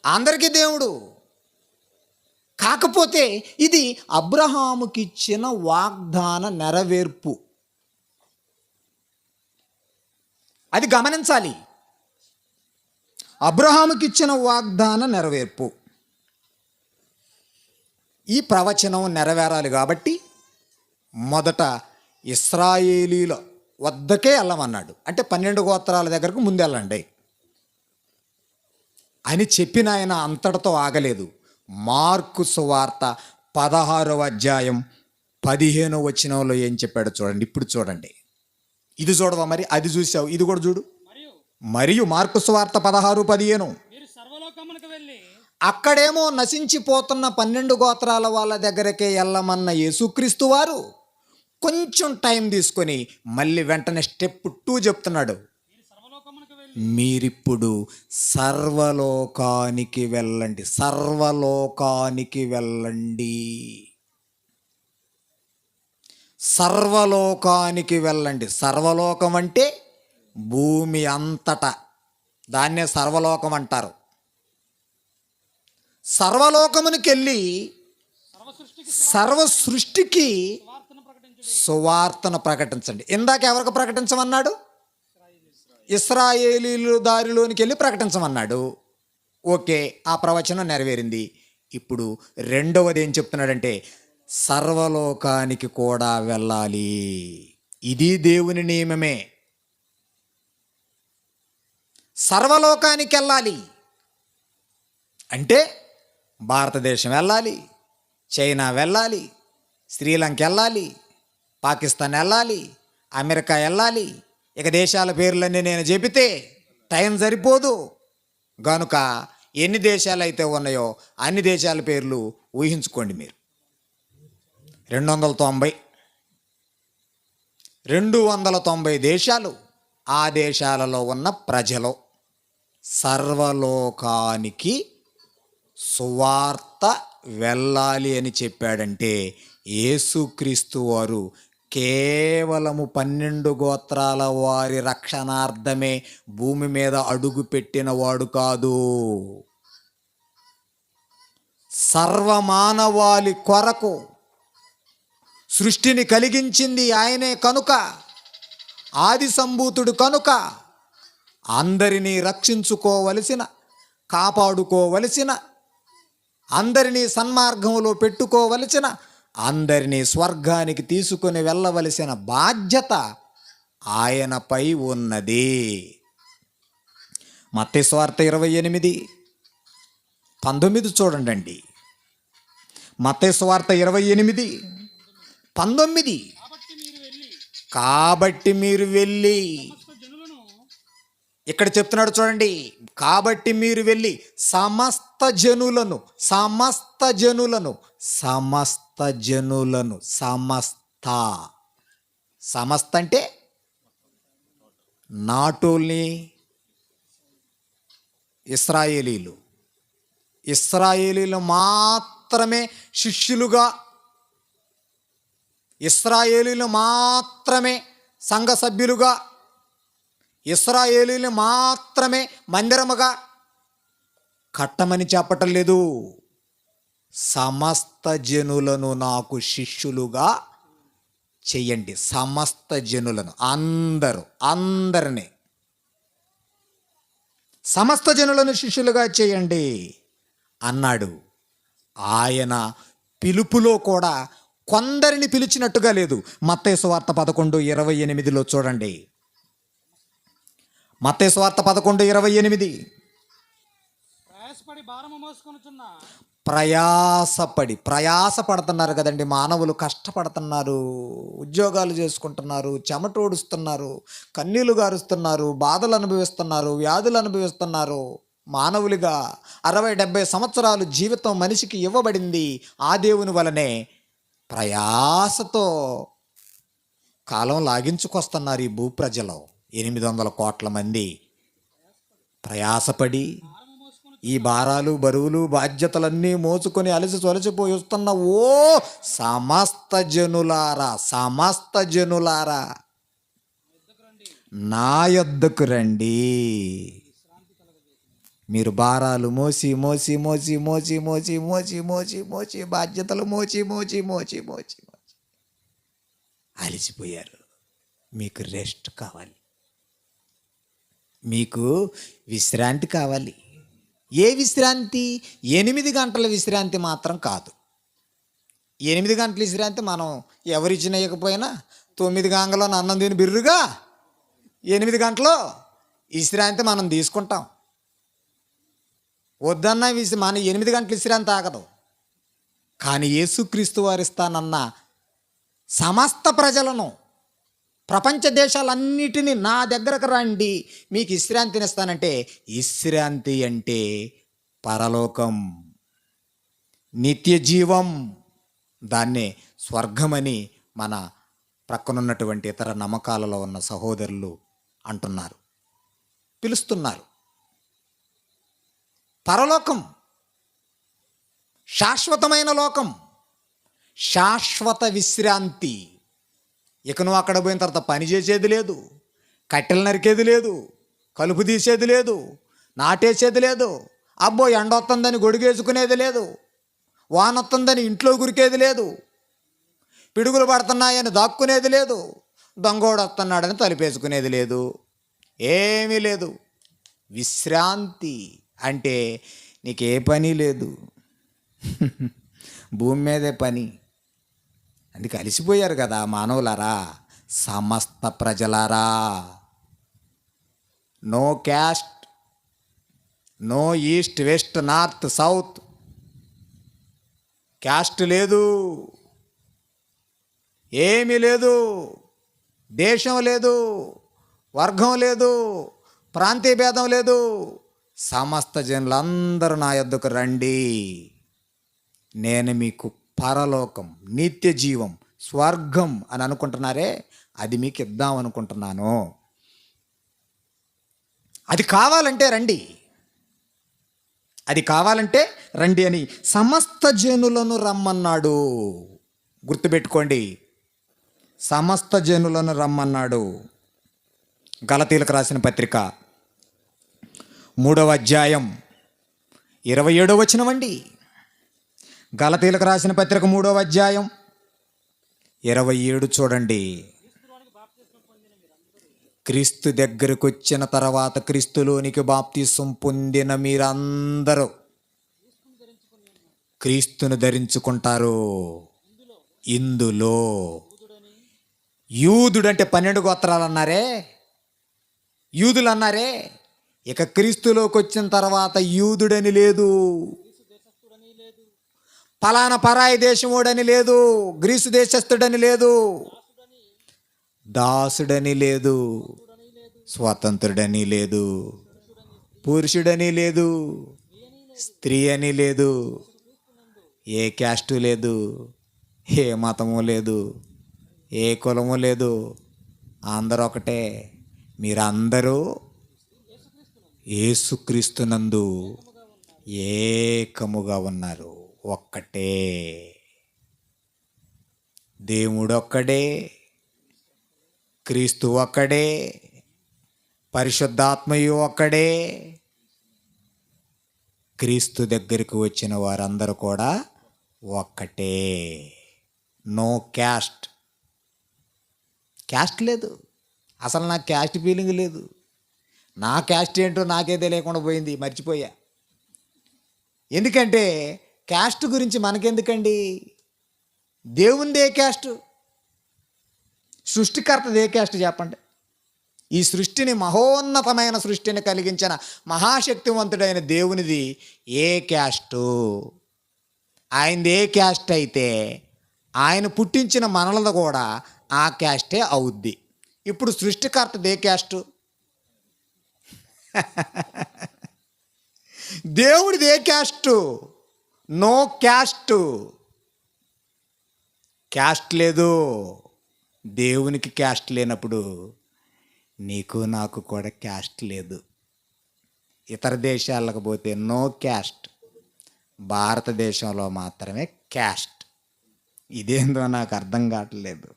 అందరికీ దేవుడు. కాకపోతే ఇది అబ్రహాముకిచ్చిన వాగ్దాన నెరవేర్పు. అది గమనించాలి. అబ్రహాముకిచ్చిన వాగ్దాన నెరవేర్పు. ఈ ప్రవచనం నెరవేరాలి కాబట్టి మొదట ఇశ్రాయేలీల వద్దకే వెళ్ళమన్నాడు. అంటే 12 గోత్రాల దగ్గరకు ముందు వెళ్ళండి అని చెప్పిన ఆయన అంతటితో ఆగలేదు. మార్కు సువార్త 16వ అధ్యాయం 15వ వచనంలో ఏం చెప్పాడో చూడండి. ఇప్పుడు చూడండి. ఇది చూడవా మరి? అది చూసావు, ఇది కూడా చూడు. మరియు మార్కు సువార్త 16:15. మీరు సర్వలోకమునకు వెళ్ళి, అక్కడేమో నశించిపోతున్న 12 గోత్రాల వాళ్ళ దగ్గరకే వెళ్ళమన్న యేసుక్రీస్తు వారు కొంచెం టైం తీసుకొని మళ్ళీ వెంటనే స్టెప్ 2 చెప్తున్నాడు. మీరు సర్వలోకమునకు వెళ్ళి, మీరిప్పుడు సర్వలోకానికి వెళ్ళండి. సర్వలోకానికి వెళ్ళండి. సర్వలోకానికి వెళ్ళండి. సర్వలోకం అంటే భూమి అంతటా, దాన్నే సర్వలోకం అంటారు. సర్వలోకమునికి వెళ్ళి సర్వ సృష్టికి సువార్తను ప్రకటించుడి. సువార్తను ప్రకటించండి. ఇందాక ఎవరికి ప్రకటించమన్నాడు? ఇశ్రాయేలీలు దారిలోనికి వెళ్ళి ప్రకటించమన్నాడు. ఓకే, ఆ ప్రవచనం నెరవేరింది. ఇప్పుడు రెండవది ఏం చెప్తున్నాడంటే సర్వలోకానికి కూడా వెళ్ళాలి. ఇది దేవుని నియమమే. సర్వలోకానికి వెళ్ళాలి అంటే భారతదేశం వెళ్ళాలి, చైనా వెళ్ళాలి, శ్రీలంక వెళ్ళాలి, పాకిస్తాన్ వెళ్ళాలి, అమెరికా వెళ్ళాలి. ఇక దేశాల పేర్లన్నీ నేను చెబితే టైం సరిపోదు. కనుక ఎన్ని దేశాలు అయితే ఉన్నాయో అన్ని దేశాల పేర్లు ఊహించుకోండి మీరు. 290 దేశాలు. ఆ దేశాలలో ఉన్న ప్రజలు సర్వలోకానికి సువార్త వెళ్ళాలి అని చెప్పాడంటే యేసుక్రీస్తు వారు కేవలము 12 గోత్రాల వారి రక్షణార్థమే భూమి మీద అడుగు పెట్టినవాడు కాదు. సర్వమానవాళి కొరకు సృష్టిని కలిగించింది ఆయనే కనుక, ఆది సంభూతుడు కనుక అందరినీ రక్షించుకోవలసిన కాపాడుకోవలసిన, అందరినీ సన్మార్గంలో పెట్టుకోవలసిన, అందరినీ స్వర్గానికి తీసుకొని వెళ్ళవలసిన బాధ్యత ఆయనపై ఉన్నది. మత్తయి సువార్త 28:19 చూడండి. మత్తయి సువార్త 28:19. కాబట్టి మీరు వెళ్ళి, సమస్త జనులను ఇక్కడ చెప్తున్నాడు చూడండి. కాబట్టి మీరు వెళ్ళి సమస్త జనులను, సమస్త జనులను, సమస్త జనులను, సమస్త అంటే నాట్ ఓన్లీ ఇశ్రాయేలీలు మాత్రమే శిష్యులుగా, ఇశ్రాయేలీలు మాత్రమే సంఘ సభ్యులుగా, ఇశ్రాయేలీలు మాత్రమే మందిరముగా కట్టమని చెప్పటం లేదు. సమస్త జనులను నాకు శిష్యులుగా చెయ్యండి. సమస్త జనులను, అందరినీ సమస్త జనులను శిష్యులుగా చేయండి అన్నాడు. ఆయన పిలుపులో కూడా కొందరిని పిలిచినట్టుగా లేదు. మత్తయి సువార్త 11:28 చూడండి. మత్తయి సువార్త 11:28. ప్రయాసపడి భారము మోసుకొనుచున్న ప్రయాసపడుతున్నారు కదండి. మానవులు కష్టపడుతున్నారు, ఉద్యోగాలు చేసుకుంటున్నారు, చెమటోడుస్తున్నారు, కన్నీళ్లు గారుస్తున్నారు, బాధలు అనుభవిస్తున్నారు, వ్యాధులు అనుభవిస్తున్నారు. మానవులుగా 60-70 సంవత్సరాలు జీవితం మనిషికి ఇవ్వబడింది. ఆ దేవుని వలనే ప్రయాసతో కాలం లాగించుకొస్తున్నారు ఈ భూప్రజలు. 800 కోట్ల మంది ప్రయాసపడి ఈ భారాలు, బరువులు, బాధ్యతలన్నీ మోసుకొని అలసి సొలసిపోయి వస్తున్న ఓ సమస్త జనులారా నా యొద్దకు రండి. మీరు భారాలు మోసి బాధ్యతలు మోచి అలసిపోయారు. మీకు రెస్ట్ కావాలి, మీకు విశ్రాంతి కావాలి. ఏ విశ్రాంతి? 8 గంటల విశ్రాంతి మాత్రం కాదు. 8 గంటల విశ్రాంతి మనం ఎవరిచ్చినా ఇవ్వకపోయినా 9 గంటలో అన్నం తిని బిర్రుగా 8 గంటలు విశ్రాంతి మనం తీసుకుంటాం. వద్దన్న మన 8 గంటల విశ్రాంతి ఆగదు. కానీ యేసుక్రీస్తు వారు ఇస్తానన్న సమస్త ప్రజలను, ప్రపంచ దేశాలన్నిటినీ నా దగ్గరకు రండి, మీకు విశ్రాంతిని ఇస్తానంటే, విశ్రాంతి అంటే పరలోకం, నిత్య జీవం. దాన్నే స్వర్గమని మన ప్రక్కనున్నటువంటి ఇతర నమ్మకాలలో ఉన్న సహోదరులు అంటున్నారు, పిలుస్తున్నారు. పరలోకం శాశ్వతమైన లోకం, శాశ్వత విశ్రాంతి. ఇక నువ్వు అక్కడ పోయిన తర్వాత పని చేసేది లేదు, కట్టెలు నరికేది లేదు, కలుపు తీసేది లేదు, నాటేసేది లేదు, అబ్బో ఎండ వస్తుందని గొడుగేసుకునేది లేదు, వాన వస్తుందని ఇంట్లో గురికేది లేదు, పిడుగులు పడుతున్నాయని దాక్కునేది లేదు, దొంగోడు వస్తున్నాడని తలుపేసుకునేది లేదు, ఏమీ లేదు. విశ్రాంతి అంటే నీకే పని లేదు, భూమి మీదే పని. అందుకే అలసిపోయారు కదా మానవులారా, సమస్త ప్రజలారా. No caste, no east west north south. Caste లేదు, ఏమీ లేదు, దేశం లేదు, వర్గం లేదు, ప్రాంతీయ భేదం లేదు. సమస్త జనులందరూ నా యొద్దకు రండి, నేను మీకు పరలోకం, నిత్య జీవం, స్వర్గం అని అనుకుంటున్నారే, అది మీకు ఇద్దాం అనుకుంటున్నాను. అది కావాలంటే రండి, అది కావాలంటే రండి అని సమస్త జనులను రమ్మన్నాడు. గుర్తుపెట్టుకోండి, సమస్త జనులను రమ్మన్నాడు. గలతీలకు రాసిన పత్రిక 3వ అధ్యాయం 27వ వచనం అండి. గలతీలకు రాసిన పత్రిక 3వ అధ్యాయం 27 చూడండి. క్రీస్తు దగ్గరకు వచ్చిన తర్వాత క్రీస్తులోనికి బాప్తిసం పొందిన మీరందరూ క్రీస్తును ధరించుకుంటారు. ఇందులో యూదుడు అంటే 12 గోత్రాలు అన్నారే, యూదులు అన్నారే, ఇక క్రీస్తులోకి వచ్చిన తర్వాత యూదుడని లేదు, పలానా పరాయి దేశముడని లేదు, గ్రీసు దేశస్థుడని లేదు, దాసుడని లేదు, స్వతంత్రుడని లేదు, పురుషుడని లేదు, స్త్రీ అని లేదు, ఏ క్యాస్టు లేదు, ఏ మతము లేదు, ఏ కులము లేదు, అందరూ ఒకటే. మీరందరూ యేసుక్రీస్తునందు ఏకముగా ఉన్నారు. ఒక్కటే, దేవుడు ఒక్కడే, క్రీస్తు ఒక్కడే, పరిశుద్ధాత్మయు ఒక్కడే. క్రీస్తు దగ్గరికి వచ్చిన వారందరూ కూడా ఒక్కటే. No caste. క్యాస్ట్ లేదు. అసలు నాకు క్యాస్ట్ ఫీలింగ్ లేదు. నా క్యాస్ట్ ఏంటో నాకే తెలియకుండా పోయింది, మర్చిపోయా. ఎందుకంటే క్యాస్ట్ గురించి మనకెందుకండి? దేవునిదే క్యాస్ట్, సృష్టికర్తదే క్యాస్ట్ చెప్పండి. ఈ సృష్టిని, మహోన్నతమైన సృష్టిని కలిగించిన మహాశక్తివంతుడైన దేవునిది ఏ క్యాస్టు? ఆయనది ఏ క్యాస్ట్ అయితే ఆయన పుట్టించిన మనలది కూడా ఆ క్యాస్టే అవుద్ది. ఇప్పుడు సృష్టికర్తది ఏ క్యాస్టు? దేవుడిది ఏ క్యాస్టు? No caste. క్యాస్ట్ లేదు. దేవునికి క్యాస్ట్ లేనప్పుడు నీకు నాకు కూడా క్యాస్ట్ లేదు. ఇతర దేశాలకు పోతే నో క్యాస్ట్, భారతదేశంలో మాత్రమే క్యాస్ట్. ఇదేందో నాకు అర్థం కావట్లేదు.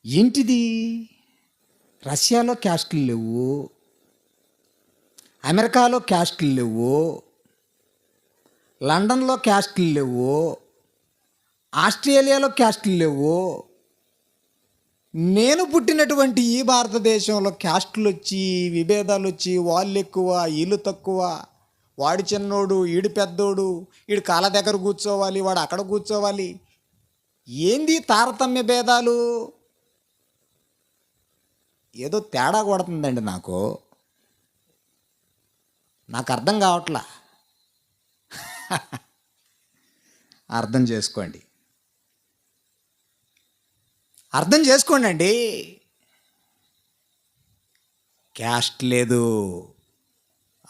ఏంటిది? రష్యాలో క్యాస్ట్లు లేవు, అమెరికాలో క్యాస్ట్లు లేవు, లండన్లో క్యాస్ట్లు లేవు, ఆస్ట్రేలియాలో క్యాస్ట్లు లేవు. నేను పుట్టినటువంటి ఈ భారతదేశంలో క్యాస్టులు వచ్చి, విభేదాలు వచ్చి, వాళ్ళు ఎక్కువ వీళ్ళు తక్కువ, వాడి చిన్నోడు ఈడు పెద్దోడు, ఈడు కాళ్ళ దగ్గర కూర్చోవాలి, వాడు అక్కడ కూర్చోవాలి. ఏంది తారతమ్య భేదాలు? ఏదో తేడా కొడుతుందండి నాకు అర్థం కావట్లా. అర్థం చేసుకోండి, అర్థం చేసుకోండి అండి. క్యాస్ట్ లేదు,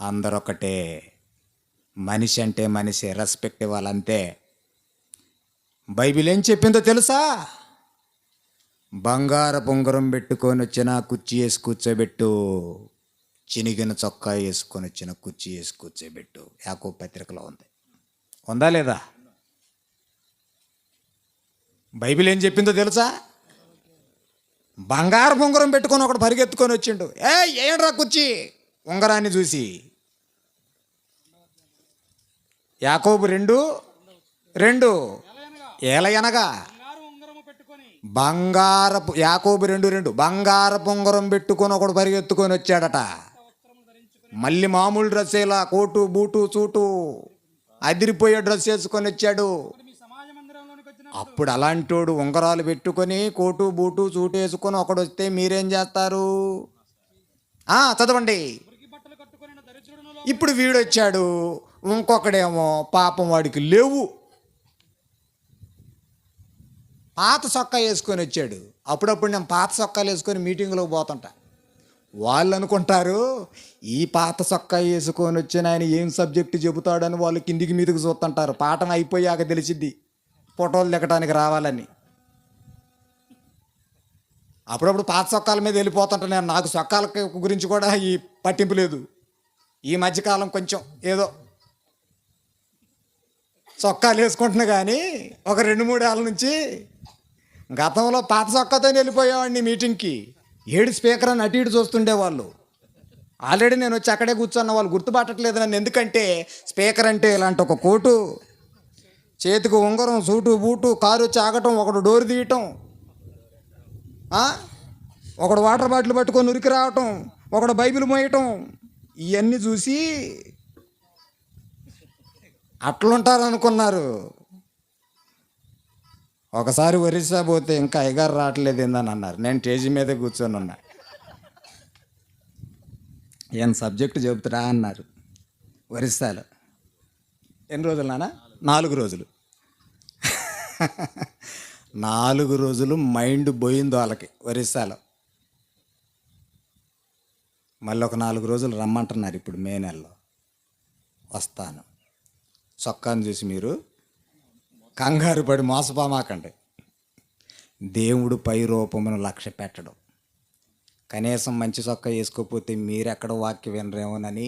అందరూ ఒకటే. మనిషి అంటే మనిషి, రెస్పెక్ట్ ఇవ్వాలంతే. బైబిల్ ఏం చెప్పిందో తెలుసా? బంగారు పొంగరం పెట్టుకొని వచ్చిన కుర్చీ వేసి కూర్చోబెట్టు, చినిగిన చొక్కా వేసుకొని వచ్చిన కుర్చీ వేసి కూర్చోబెట్టు. యాకోబు పత్రికలో ఉంది. ఉందా లేదా? బైబిల్ ఏం చెప్పిందో తెలుసా? బంగారు పొంగరం పెట్టుకొని ఒకడు పరిగెత్తుకొని వచ్చిండు. ఏంట్రా కుర్చీ? ఉంగరాన్ని చూసి. యాకోబు 2:2 ఏలయనగా బంగారపు, యాకోబు 2:2 బంగారు పొంగరం పెట్టుకొని ఒకడు పరిగెత్తుకొని వచ్చాడట. మళ్ళీ మామూలు డ్రెస్, ఇలా కోటు బూటు సూటు అదిరిపోయే డ్రెస్ వేసుకొని వచ్చాడు. అప్పుడు అలాంటోడు ఉంగరాలు పెట్టుకొని కోటు బూటు సూటు వేసుకొని ఒకడు వస్తే మీరేం చేస్తారు? చదవండి. ఇప్పుడు వీడొచ్చాడు, ఇంకొకడేమో పాపం వాడికి లేవు, పాత సొక్కా వేసుకొని వచ్చాడు. అప్పుడప్పుడు నేను పాత సొక్కాలు వేసుకొని మీటింగ్లోకి పోతుంటా. వాళ్ళు అనుకుంటారు ఈ పాత సొక్కా వేసుకొని వచ్చిన ఆయన ఏం సబ్జెక్టు చెబుతాడని వాళ్ళు కిందికి మీదకి చూస్తుంటారు. పాఠం అయిపోయాక తెలిసిద్ది ఫోటోలు దిగటానికి రావాలని. అప్పుడప్పుడు పాత సొక్కాల మీద వెళ్ళిపోతుంటా నేను. నాకు సొక్కాల గురించి కూడా ఈ పట్టింపు లేదు. ఈ మధ్యకాలం కొంచెం ఏదో చొక్కాలు వేసుకుంటున్నా, కానీ ఒక 2-3 ఏళ్ళ నుంచి గతంలో పాత చొక్కాతో వెళ్ళిపోయేవాడిని మీటింగ్కి. ఏడు స్పీకర్ అని అటు ఇటు చూస్తుండేవాళ్ళు. ఆల్రెడీ నేను వచ్చి అక్కడే కూర్చున్న, వాళ్ళు గుర్తుపట్టట్లేదు నన్ను. ఎందుకంటే స్పీకర్ అంటే ఇలాంటి ఒక కోటు, చేతికి ఉంగరం, సూటు బూటు, కారు వచ్చి ఆగటం, ఒకడు డోర్ తీయటం, ఒకడు వాటర్ బాటిల్ పట్టుకొని ఉరికి రావటం, ఒకడు బైబిల్ మోయటం, ఇవన్నీ చూసి అట్లుంటారు అనుకున్నారు. ఒకసారి ఒరిస్సా పోతే ఇంకా అయ్యగారు రావట్లేదు ఏందని అన్నారు. నేను స్టేజీ మీదే కూర్చొని ఉన్నా. ఏం సబ్జెక్టు చెబుతురా అన్నారు. ఒరిస్సాలో ఎన్ని రోజులు నాన్న? 4 రోజులు. 4 రోజులు మైండ్ పోయింది వాళ్ళకి ఒరిస్సాలో. మళ్ళీ ఒక 4 రోజులు రమ్మంటున్నారు ఇప్పుడు మే నెలలో. వస్తాను. చొక్కాను చూసి మీరు కంగారు పడి మోసపోమాకండి. దేవుడు పై రూపమును లక్ష్య పెట్టడం. కనీసం మంచి చొక్కా వేసుకోకపోతే మీరెక్కడ వాక్యం వినరేమోనని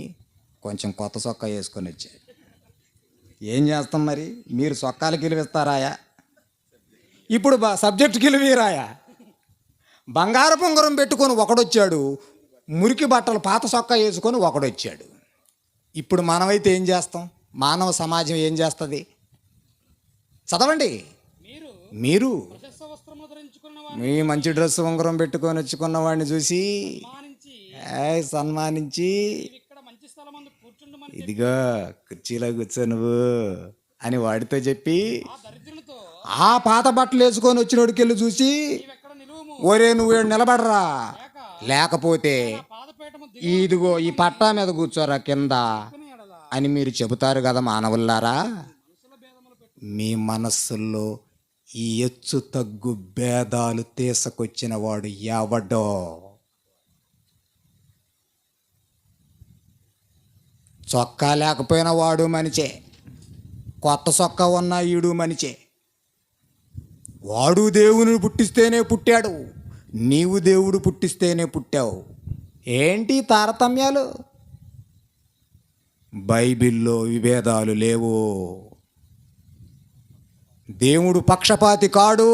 కొంచెం కొత్త చొక్కా వేసుకొని వచ్చారు. ఏం చేస్తాం మరి? మీరు చొక్కాలకి విలువిస్తారాయా? ఇప్పుడు సబ్జెక్టుకి విలువీరాయా? బంగారు పొంగరం పెట్టుకొని ఒకడొచ్చాడు, మురికి బట్టలు పాత చొక్కా వేసుకొని ఒకడొచ్చాడు. ఇప్పుడు మనమైతే ఏం చేస్తాం? మానవ సమాజం ఏం చేస్తుంది? చదవండి. మీరు ప్రశస్త వస్త్రములు ధరించుకున్న మీ మంచి డ్రెస్ ఉంగరం పెట్టుకొని వచ్చుకున్న వాడిని చూసి సన్మానించి ఇక్కడ మంచి స్థలమందు కూర్చుండమని ఇదిగో కుర్చీలో కూర్చో నువ్వు అని వాడితో చెప్పి ఆ దరిద్రులతో ఆ పాత బట్టలు వేసుకొని వచ్చినోడికెళ్ళి చూసి నీవెక్కడ నిలువుము, ఒరే నువ్వు ఈడ నిలబడరా, లేకపోతే పాదపీఠము ఇదిగో ఈ పట్టా మీద కూర్చోరా కింద దిక్కుని ఎడల అని మీరు చెబుతారు కదా మానవుల్లారా. మీ మనస్సుల్లో ఈ ఎచ్చు తగ్గు భేదాలు తీసుకొచ్చిన వాడు ఎవడో? చొక్కా లేకపోయినా వాడు మనిచే, కొత్త చొక్కా ఉన్న ఈడు మనిచే. వాడు దేవుని పుట్టిస్తేనే పుట్టాడు, నీవు దేవుడు పుట్టిస్తేనే పుట్టావు. ఏంటి తారతమ్యాలు? బైబిల్లో విభేదాలు లేవు. దేవుడు పక్షపాతి కాడు.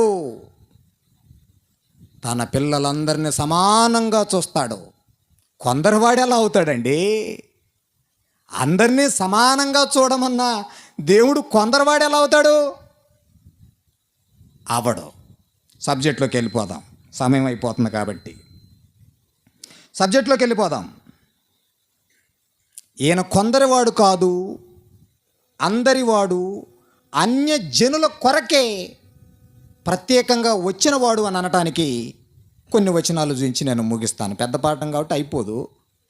తన పిల్లలందరినీ సమానంగా చూస్తాడు. కొందరు వాడు ఎలా అవుతాడండి? అందరినీ సమానంగా చూడమన్నా దేవుడు కొందరు వాడు ఎలా అవుతాడు? అవడు. సబ్జెక్ట్లోకి వెళ్ళిపోదాం, సమయం అయిపోతుంది కాబట్టి. సబ్జెక్ట్లోకి వెళ్ళిపోదాం. ఈయన కొందరివాడు కాదు, అందరివాడు, అన్యజనుల కొరకే ప్రత్యేకంగా వచ్చినవాడు అని అనటానికి కొన్ని వచనాలు చూపించి నేను ముగిస్తాను. పెద్ద పాఠం కాబట్టి అయిపోదు,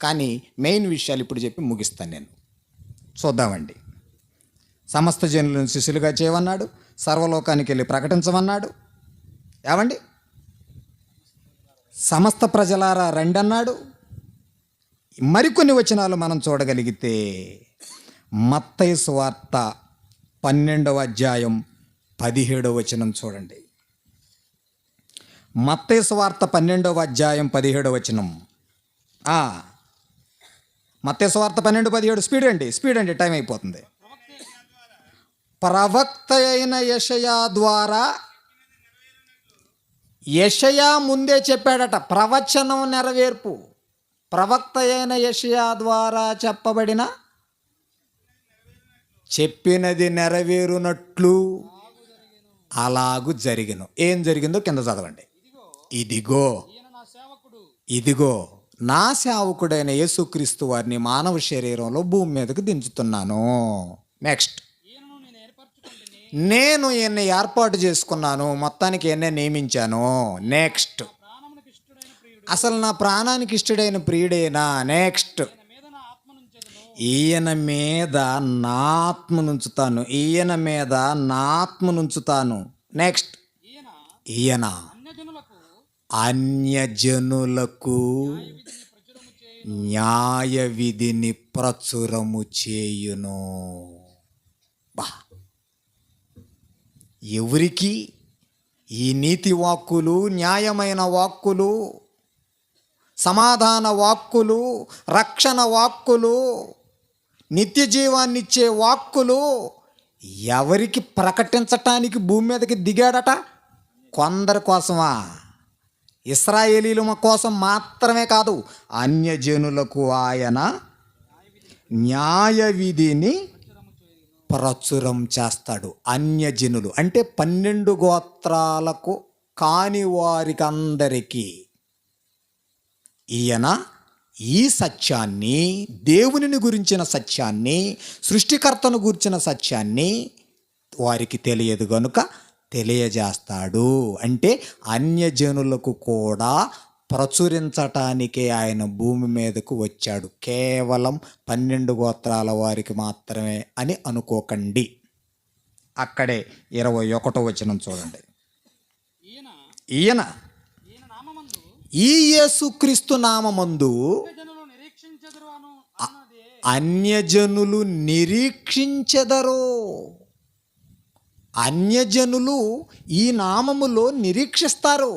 కానీ మెయిన్ విషయాలు ఇప్పుడు చెప్పి ముగిస్తాను నేను. చూద్దామండి. సమస్త జనులను శిష్యులుగా చేయమన్నాడు, సర్వలోకానికి వెళ్ళి ప్రకటించమన్నాడు. ఏమండి? సమస్త ప్రజలారా రండి అన్నాడు. మరికొన్ని వచనాలు మనం చూడగలిగితే మత్తయి సువార్త 12వ అధ్యాయం 17వ వచనం చూడండి. మత్తయి సువార్త 12వ అధ్యాయం 17వ వచనం. మత్తయి సువార్త 12:17. స్పీడ్ అండి, టైం అయిపోతుంది. ప్రవక్త అయిన యెషయా ద్వారా, యెషయా ముందే చెప్పాడట ప్రవచనం నెరవేర్పు. ప్రవక్త అయిన యెషయా ద్వారా చెప్పినది నెరవేరునట్లు అలాగు జరిగెను. ఏం జరిగిందో కింద చదవండి. ఇదిగో ఈయన నా సేవకుడు, ఇదిగో నా సేవకుడైన యేసుక్రీస్తు వారిని మానవ శరీరంలో భూమి మీదకు దించుతున్నాను. నెక్స్ట్, ఈయనను నేను ఏర్పరచుకుంటుని నేను ఈయన్ని ఏర్పాటు చేసుకున్నాను, మొత్తానికి ఈయన్నే నియమించాను. నెక్స్ట్, ప్రాణమునకు ఇష్టడైన ప్రియుడు, అసలు నా ప్రాణానికి ఇష్టడైన ప్రియుడేనా? నెక్స్ట్, ఈయన మీద నా ఆత్మను ఉంచెదను, ఈయన మీద నా ఆత్మనుంచుతాను. నెక్స్ట్, ఈయన ఈయన అన్యజనులకు అన్యజనులకు న్యాయ విధిని ప్రచురము చేయును. బా, ఎవరికి ఈ నీతి వాక్కులు, న్యాయమైన వాక్కులు, సమాధాన వాక్కులు, రక్షణ వాక్కులు, నిత్య జీవాన్నిచ్చే వాక్కులు ఎవరికి ప్రకటించటానికి భూమి మీదకి దిగాడట? కొందరి కోసమా? ఇశ్రాయేలీల కోసం మాత్రమే కాదు, అన్యజనులకు ఆయన న్యాయ విధిని ప్రచురం చేస్తాడు. అన్యజనులు అంటే 12 గోత్రాలకు కాని వారికి అందరికీ ఈయన ఈ సత్యాన్ని, దేవునిని గురించిన సత్యాన్ని, సృష్టికర్తను గురించిన సత్యాన్ని వారికి తెలియదు గనుక తెలియజేస్తాడు. అంటే అన్యజనులకు కూడా ప్రచురించటానికే ఆయన భూమి మీదకు వచ్చాడు. కేవలం 12 గోత్రాల వారికి మాత్రమే అని అనుకోకండి. అక్కడే 21వ వచనం చూడండి. ఈయన ఈయన ఈయన నామమందు ఈ యేసుక్రీస్తు నామమందు జనులు నిరీక్షించెదరు అన్నదే అన్యజనులు నిరీక్షించెదరు. అన్యజనులు ఈ నామములో నిరీక్షిస్తారు,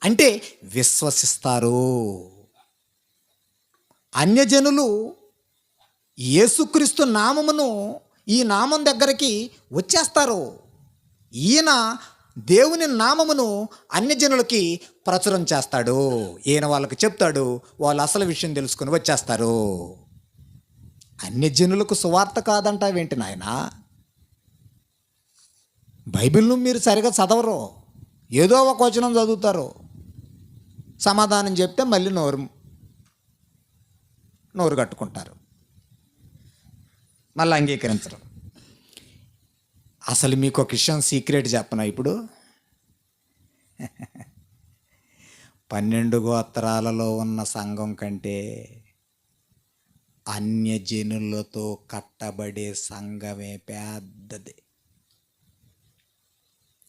అంటే విశ్వసిస్తారు. అన్యజనులు యేసుక్రీస్తు నామమును, ఈ నామం దగ్గరికి వచ్చేస్తారు. ఈయన దేవుని నామమును అన్యజనులకి ప్రచురం చేస్తాడు. ఈయన వాళ్ళకి చెప్తాడు, వాళ్ళు అసలు విషయం తెలుసుకుని వచ్చేస్తారు. అన్యజనులకు సువార్త కాదంటావేంటి నాయనా? బైబిల్ను మీరు సరిగా చదవరు, ఏదో ఒక వచనం చదువుతారు, సమాధానం చెప్తే మళ్ళీ నోరు కట్టుకుంటారు, మళ్ళీ అంగీకరించరు. అసలు మీకు ఒక విషయం సీక్రెట్ చెప్పనా ఇప్పుడు? 12 గోత్రాలలో ఉన్న సంఘం కంటే అన్యజనులతో కట్టబడే సంఘమే పెద్దది.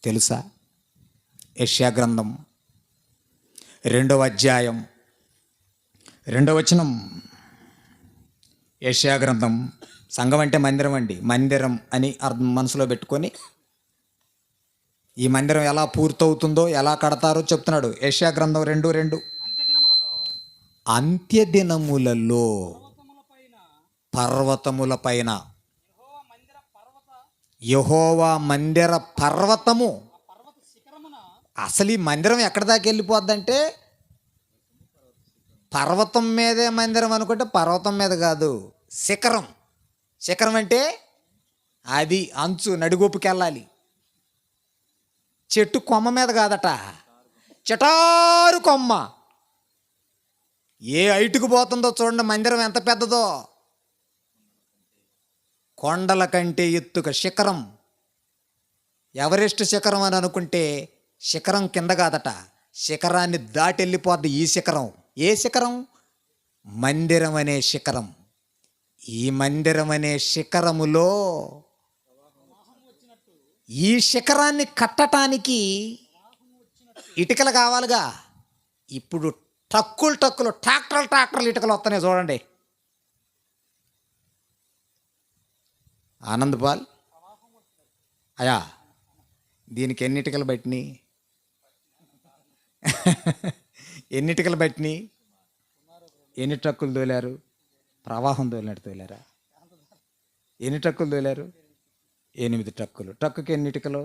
తెలుసా? యెషయా గ్రంథం 2వ అధ్యాయం 2వ వచనం. యెషయా గ్రంథం, సంఘం అంటే మందిరం అండి, మందిరం అని అర్థం మనసులో పెట్టుకొని ఈ మందిరం ఎలా పూర్తవుతుందో, ఎలా కడతారో చెప్తున్నాడు. యెషయా గ్రంథం 2:2. అంత్యదినములలో పర్వతముల పైన యెహోవా మందిర పర్వతము. అసలు ఈ మందిరం ఎక్కడి దాకా వెళ్ళిపోద్దంటే, పర్వతం మీదే మందిరం అనుకుంటే పర్వతం మీద కాదు, శిఖరం. శిఖరం అంటే అది అంచు నడిగొప్పుకెళ్ళాలి. చెట్టు కొమ్మ మీద కాదట, చెటారు కొమ్మ. ఏ హైటుకు పోతుందో చూడండి మందిరం ఎంత పెద్దదో. కొండల కంటే ఎత్తుగా శిఖరం. ఎవరెస్ట్ శిఖరం అని అనుకుంటే శిఖరం కింద కాదట, శిఖరాన్ని దాటి వెళ్ళిపోద్ది ఈ శిఖరం. ఏ శిఖరం? మందిరం అనే శిఖరం. ఈ మందిరం అనే శిఖరములో ఈ శిఖరాన్ని కట్టటానికి ఇటుకలు కావాలిగా. ఇప్పుడు ట్రక్కులు ట్రాక్టర్లు ఇటుకలు వస్తున్నాయి చూడండి. ఆనంద్ పాల్ అయా, దీనికి ఎన్ని ఇటుకలు పట్టినాయి? ఎన్ని ఇటుకలు పట్టినాయి? ఎన్ని ట్రక్కులు తోలారు? ప్రవాహం తోలినట్టు తోలారా? ఎన్ని ట్రక్కులు తోలారు? 8 ట్రక్కులు. ట్రక్కుకి ఎన్ని ఇటుకలు?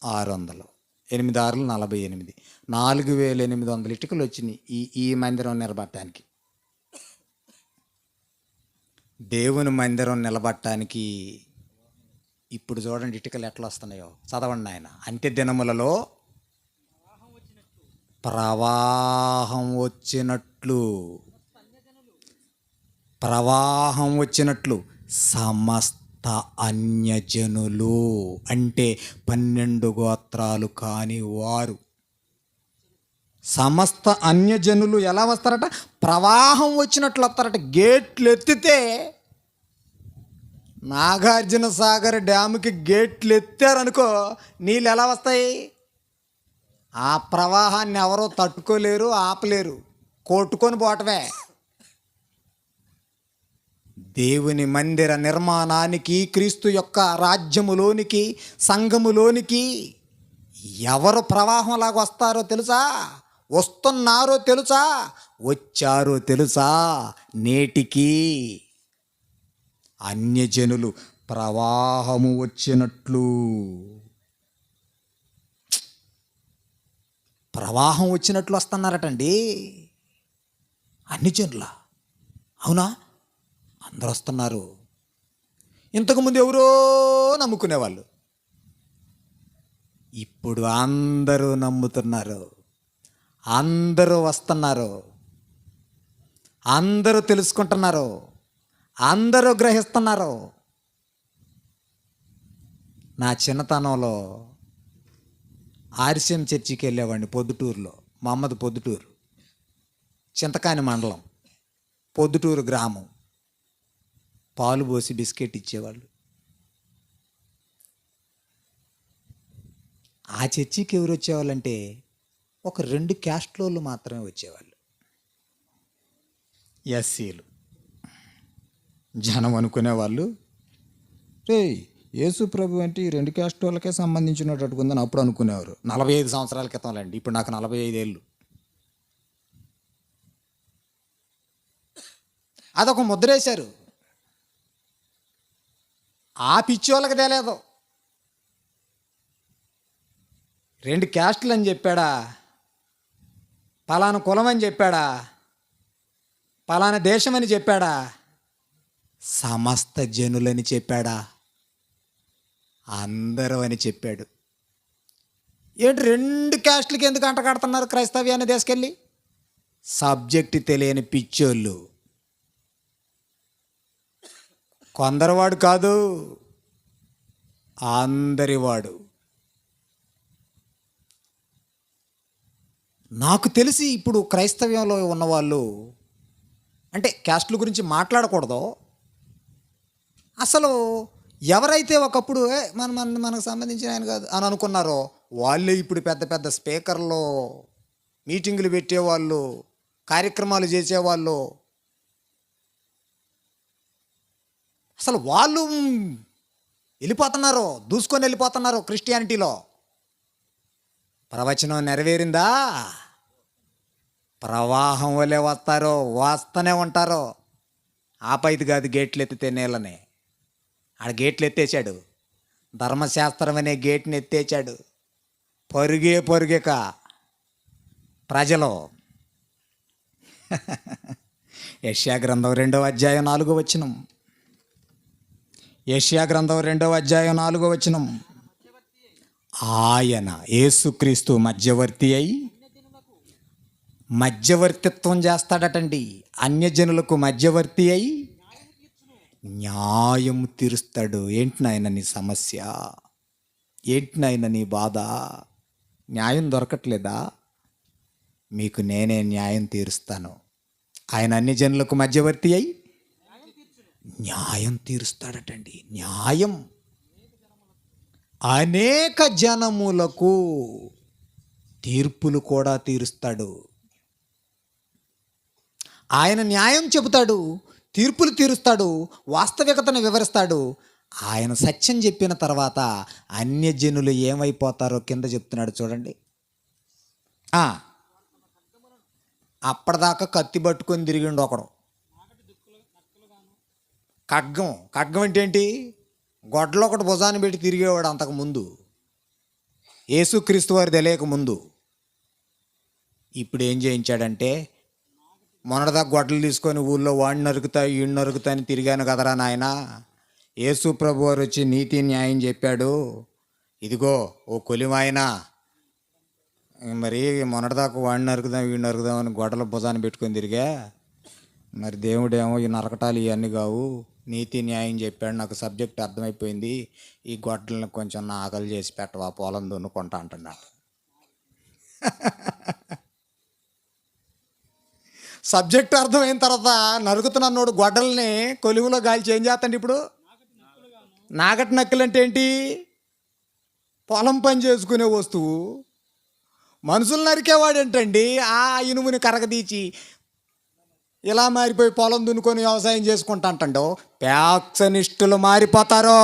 600. 8 6 48. 4800 ఇటుకలు వచ్చినాయి ఈ మందిరం నిలబడటానికి. దేవుని మందిరం నిలబడటానికి ఇప్పుడు చూడండి ఇటుకలు ఎట్లా వస్తున్నాయో. చదవండి ఆయన. అంత్య దినములలో ప్రవాహం వచ్చినట్లు సమస్త అన్యజనులు, అంటే 12 గోత్రాలు కాని వారు, సమస్త అన్యజనులు ఎలా వస్తారట? ప్రవాహం వచ్చినట్లు వస్తారట. గేట్లు ఎత్తితే, నాగార్జున సాగర్ డ్యాముకి గేట్లు ఎత్తారనుకో, నీళ్ళు ఎలా వస్తాయి? ఆ ప్రవాహాన్ని ఎవరో తట్టుకోలేరు, ఆపలేరు, కొట్టుకొని పోవటమే. దేవుని మందిర నిర్మాణానికి, క్రీస్తు యొక్క రాజ్యములోనికి, సంఘములోనికి ఎవరు ప్రవాహంలాగా వస్తారో తెలుసా? వస్తున్నారో తెలుసా? వచ్చారో తెలుసా? నేటికి అన్యజనులు ప్రవాహము వచ్చినట్లు, ప్రవాహం వచ్చినట్లు వస్తున్నారటండి అన్యజనుల. అవునా? అందరూ వస్తున్నారు. ఇంతకుముందు ఎవరో నమ్ముకునేవాళ్ళు, ఇప్పుడు అందరూ నమ్ముతున్నారు. అందరూ వస్తున్నారు, అందరూ తెలుసుకుంటున్నారు, అందరూ గ్రహిస్తున్నారు. నా చిన్నతనంలో ఆర్సిఎం చర్చికి వెళ్ళేవాడిని పొద్దుటూరులో. మా అమ్మది పొద్దుటూరు, చింతకాని మండలం, పొద్దుటూరు గ్రామం. పాలు పోసి బిస్కెట్ ఇచ్చేవాళ్ళు. ఆ చర్చికి ఎవరు వచ్చేవాళ్ళంటే ఒక 2 క్యాస్ట్లోళ్ళు మాత్రమే వచ్చేవాళ్ళు. ఎస్సీలు. జనం అనుకునేవాళ్ళు, రే యేసు ప్రభు అంటే ఈ 2 క్యాస్ట్ వాళ్ళకే సంబంధించినట్టు ఉందని అప్పుడు అనుకునేవారు. 45 సంవత్సరాల క్రితంలండి. ఇప్పుడు నాకు 45 ఏళ్ళు. అదొక ముద్రేశారు. ఆ పిచ్చి వాళ్ళకి తెలియదు. 2 క్యాస్టులు అని చెప్పాడా, పలానా కులం అని చెప్పాడా, పలానా దేశం అని చెప్పాడా, సమస్త జనులని చెప్పాడా, అందరూ అని చెప్పాడు. ఏంటి 2 క్యాస్టులకి ఎందుకు అంటగడుతున్నారు క్రైస్తవ్యాన్ని తీసుకెళ్ళి? సబ్జెక్ట్ తెలియని పిచ్చోళ్ళు. కొందరివాడు కాదు, అందరివాడు. నాకు తెలిసి ఇప్పుడు క్రైస్తవ్యంలో ఉన్నవాళ్ళు, అంటే క్యాస్టుల గురించి మాట్లాడకూడదు, అసలు ఎవరైతే ఒకప్పుడు మనకు సంబంధించిన ఆయన కాదు అని అనుకున్నారో వాళ్ళే ఇప్పుడు పెద్ద పెద్ద స్పీకర్లు, మీటింగులు పెట్టేవాళ్ళు, కార్యక్రమాలు చేసేవాళ్ళు. అసలు వాళ్ళు వెళ్ళిపోతున్నారు, దూసుకొని వెళ్ళిపోతున్నారు క్రిస్టియానిటీలో. ప్రవచనం నెరవేరిందా, ప్రవాహం వలె వస్తారో, వస్తూనే ఉంటారో. ఆపైది కాదు గేట్లు ఎత్తితే నీళ్ళని. ఆడ గేట్లు ఎత్తేసాడు, ధర్మశాస్త్రం అనే గేట్ని ఎత్తేసాడు. పరుగేక ప్రజలు. యెషయా గ్రంథం 2వ అధ్యాయం 4వ వచనం. యెషయా గ్రంథం 2వ అధ్యాయం 4వ వచనం. ఆయన యేసుక్రీస్తు మధ్యవర్తి అయి మధ్యవర్తిత్వం చేస్తాడటండి. అన్యజనులకు మధ్యవర్తి అయి న్యాయం తీరుస్తాడు. ఏంటి నాయన నీ సమస్య, ఏంటి నాయన నీ బాధ? న్యాయం దొరకట్లేదా? మీకు నేనే న్యాయం తీరుస్తాను. ఆయన అన్ని జనులకు మధ్యవర్తి అయి న్యాయం తీరుస్తాడటండి. న్యాయం అనేక జనములకు తీర్పులు కూడా తీరుస్తాడు. ఆయన న్యాయం చెబుతాడు, తీర్పులు తీరుస్తాడు, వాస్తవికతను వివరిస్తాడు. ఆయన సత్యం చెప్పిన తర్వాత అన్యజనులు ఏమైపోతారో కింద చెప్తున్నాడు చూడండి. అప్పటిదాకా కత్తి పట్టుకొని తిరిగిండు ఒకడు. ఖడ్గం అంటే ఏంటి? గొడ్డలో ఒకటి భుజాన్ని పెట్టి తిరిగేవాడు అంతకుముందు, యేసుక్రీస్తు వారు తెలియక ముందు. ఇప్పుడు ఏం చేయించాడంటే, మొన్నటిదాకా గొడ్డలు తీసుకొని ఊళ్ళో వాడిని నరుకుతా ఈయన నరుకుతా అని తిరిగాను కదరా నాయన. యేసు ప్రభు వారు వచ్చి నీతి న్యాయం చెప్పాడు. ఇదిగో ఓ కొలిమాయన, మరి మొన్నటిదాకా వాడిని నరుకుదాం వీడిని నరుకుదామని గొడ్డల భుజాన్ని పెట్టుకొని తిరిగా. మరి దేవుడేమో ఈ నరకటాలు ఇవన్నీ కావు, నీతి న్యాయం చెప్పాడు. నాకు సబ్జెక్ట్ అర్థమైపోయింది. ఈ గొడ్డలను కొంచెం నా ఆకలి చేసి పెట్టవా, పొలం దున్నుకుంటా అంటున్నాడు. సబ్జెక్ట్ అర్థమైన తర్వాత నరుకుతున్నోడు గొడ్డల్ని కొలువులో గాల్చి ఏం చేస్తాండి ఇప్పుడు? నాగటి నక్కలు అంటే ఏంటి? పొలం పని చేసుకునే వస్తువు. మనుషులు నరికేవాడేంటండి? ఆ ఇనుముని కరగదీచి ఇలా మారిపోయి పొలం దున్నుకొని వ్యవసాయం చేసుకుంటా అంటాడు. ప్యాక్సనిస్టులు మారిపోతారు.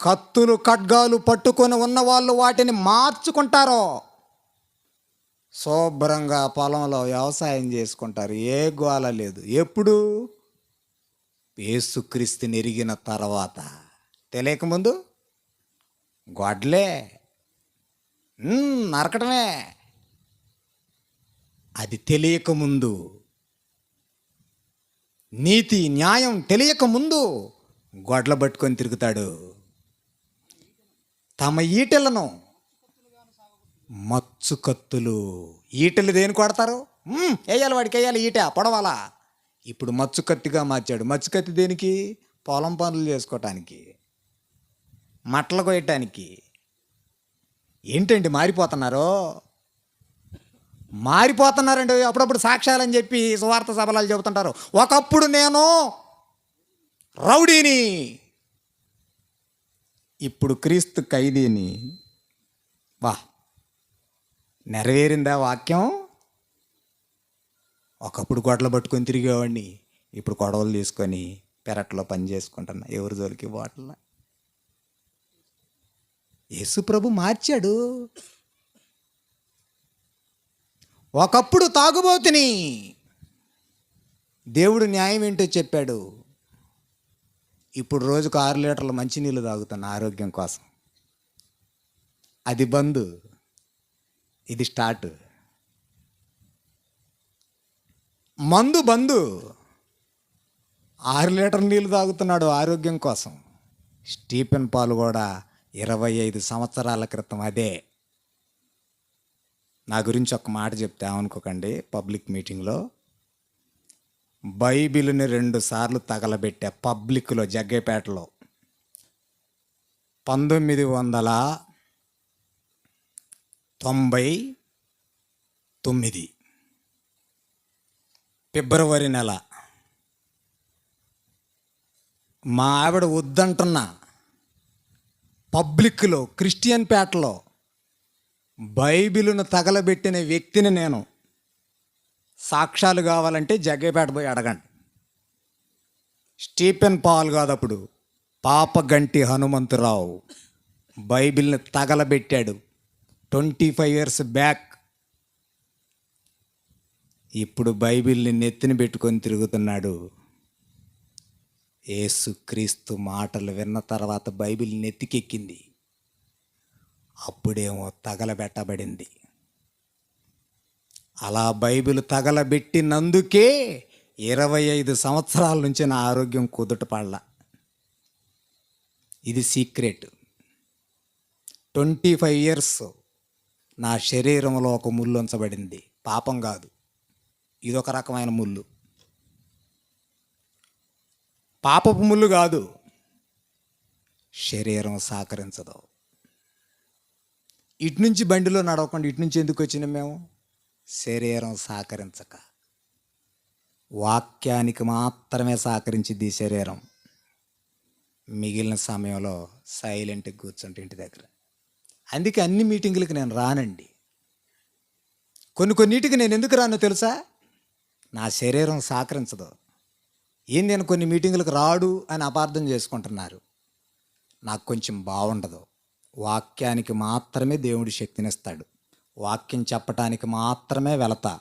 కత్తులు ఖడ్గాలు పట్టుకొని ఉన్నవాళ్ళు వాటిని మార్చుకుంటారు. శుభ్రంగా పొలంలో వ్యవసాయం చేసుకుంటారు. ఏ గోల లేదు. ఎప్పుడు? యేసుక్రీస్తుని ఎరిగిన తర్వాత. తెలియకముందు గొడ్లే, నరకటమే. అది తెలియకముందు, నీతి న్యాయం తెలియకముందు గొడ్ల పట్టుకొని తిరుగుతాడు. తమ ఈటెలను మచ్చు కత్తులు. ఈటెలు దేని కొడతారు? వేయాలి, వాడికి వేయాలి ఈట, పొడవాలా. ఇప్పుడు మచ్చు కత్తిగా మార్చాడు. మచ్చు కత్తి దేనికి? పొలం పనులు చేసుకోవటానికి, మట్టలు కొయ్యటానికి. ఏంటండి మారిపోతున్నారు? మారిపోతున్నారండి. అప్పుడప్పుడు సాక్ష్యాలని చెప్పి సువార్త సభలాలు చెబుతుంటారు. ఒకప్పుడు నేను రౌడీని, ఇప్పుడు క్రీస్తు ఖైదీని. వా, నెరవేరిందా వాక్యం? ఒకప్పుడు గొడ్డలు పట్టుకొని తిరిగేవాడిని, ఇప్పుడు గొడవలు తీసుకొని పెరట్లో పని చేసుకుంటున్నా. ఎవరి జోలికి పోవట్లా. యేసు ప్రభు మార్చాడు. ఒకప్పుడు తాగుబోతుని, దేవుడు న్యాయం ఏంటో చెప్పాడు. ఇప్పుడు రోజుకు 6 లీటర్ల మంచినీళ్ళు తాగుతున్నా ఆరోగ్యం కోసం. అది బంద్, ఇది స్టార్ట్. మందు బందు, 6 లీటర్ నీళ్ళు తాగుతున్నాడు ఆరోగ్యం కోసం. స్టీఫెన్ పాల్ కూడా 25 సంవత్సరాల క్రితం అదే. నా గురించి ఒక మాట చెప్తే అనుకోకండి. పబ్లిక్ మీటింగ్లో బైబిల్ని 2 సార్లు తగలబెట్టా పబ్లిక్లో, జగ్గేపేటలో. 1999 ఫిబ్రవరి నెల. మా ఆవిడ వద్దంటున్నా పబ్లిక్లో, క్రిస్టియన్ పేటలో బైబిలును తగలబెట్టిన వ్యక్తిని నేను. సాక్ష్యాలు కావాలంటే జగ్గేపేట పోయి అడగండి. స్టీఫెన్ పాల్ కాదు, అప్పుడు పాపగంటి హనుమంతరావు బైబిల్ని తగలబెట్టాడు 25 years బ్యాక్. ఇప్పుడు బైబిల్ని నెత్తిన పెట్టుకొని తిరుగుతున్నాడు. యేసుక్రీస్తు మాటలు విన్న తర్వాత బైబిల్ నెత్తికెక్కింది. అప్పుడేమో తగలబెట్టబడింది. అలా బైబిల్ తగలబెట్టినందుకే 25 సంవత్సరాల నుంచి నా ఆరోగ్యం కుదుట పడలా. ఇది సీక్రెట్. 25 years నా శరీరంలో ఒక ముళ్ళు ఉంచబడింది. పాపం కాదు, ఇదొక రకమైన ముళ్ళు. పాపపు ముళ్ళు కాదు, శరీరం సహకరించదు. ఇటు నుంచి బండిలో నడవకుండా ఇటు నుంచి ఎందుకు వచ్చినాం మేము? శరీరం సహకరించక. వాక్యానికి మాత్రమే సహకరించింది ఈ శరీరం. మిగిలిన సమయంలో సైలెంట్గా కూర్చుంటే ఇంటి దగ్గర. అందుకే అన్ని మీటింగులకి నేను రానండి. కొన్నిటికి నేను ఎందుకు రానో తెలుసా? నా శరీరం సహకరించదు. ఏం నేను కొన్ని మీటింగులకు రాడు అని అపార్థం చేసుకుంటున్నారు. నాకు కొంచెం బాగుండదు. వాక్యానికి మాత్రమే దేవుడు శక్తినిస్తాడు. వాక్యం చెప్పటానికి మాత్రమే వెళతా.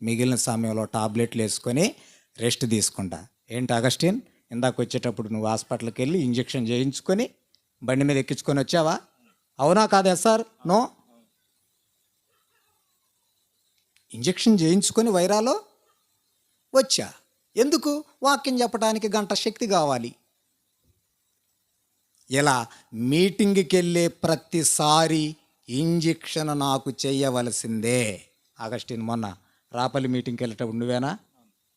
మిగిలిన సమయంలో టాబ్లెట్లు వేసుకొని రెస్ట్ తీసుకుంటా. ఏంటి అగస్టిన్, ఇందాక వచ్చేటప్పుడు నువ్వు హాస్పిటల్కి వెళ్ళి ఇంజెక్షన్ చేయించుకొని బండి మీద ఎక్కించుకొని వచ్చావా? అవునా కాదా సార్? నో. ఇంజెక్షన్ చేయించుకొని వైరాలో వచ్చా. ఎందుకు? వాక్యం చెప్పడానికి గంట శక్తి కావాలి. ఇలా మీటింగ్కి వెళ్ళే ప్రతిసారి ఇంజెక్షన్ నాకు చేయవలసిందే. అగస్టిన్ మొన్న రాపల్లి మీటింగ్కి వెళ్ళేటప్పుడు నువ్వేనా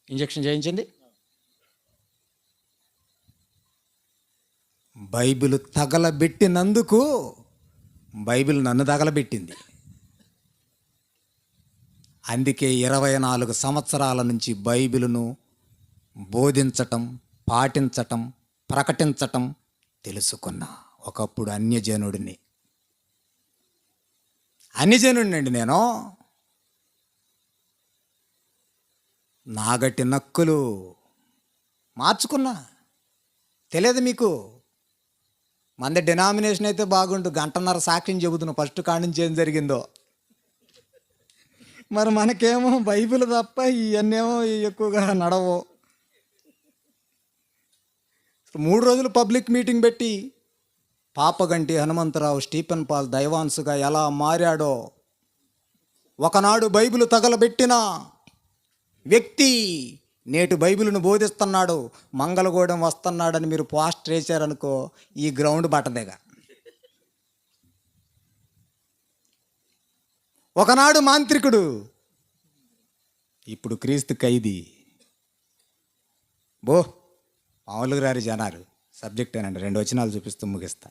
ఇంజెక్షన్ చేయించింది? బైబిల్ తగలబెట్టినందుకు బైబిల్ నన్ను తగలబెట్టింది. అందుకే 24 సంవత్సరాల నుంచి బైబిలును బోధించటం, పాటించటం, ప్రకటించటం తెలుసుకున్నా. ఒకప్పుడు అన్యజనుడిని అండి నేను. నాగటి నక్కులు మార్చుకున్నా. తెలియదు మీకు? మంది డినామినేషన్ అయితే బాగుండు, 1.5 సాక్ష్యం చెబుతున్నా ఫస్ట్ కాడి నుంచి ఏం జరిగిందో. మరి మనకేమో బైబిల్ తప్ప ఇవన్నేమో ఎక్కువగా నడవు. 3 రోజులు పబ్లిక్ మీటింగ్ పెట్టి పాపగంటి హనుమంతరావు స్టీఫెన్ పాల్ దైవాంశగా ఎలా మారాడో, ఒకనాడు బైబిల్ తగలబెట్టిన వ్యక్తి నేటి బైబిల్ను బోధిస్తున్నాడు, మంగళగూడెం వస్తున్నాడని మీరు పోస్టర్ వేశారనుకో, ఈ గ్రౌండ్ బట్టదేగా. ఒకనాడు మాంత్రికుడు, ఇప్పుడు క్రీస్తు ఖైదీ. బో మామూలుగా రారు జనాలు. సబ్జెక్ట్ ఏనండి, 2 వచనాలు చూపిస్తూ ముగిస్తా.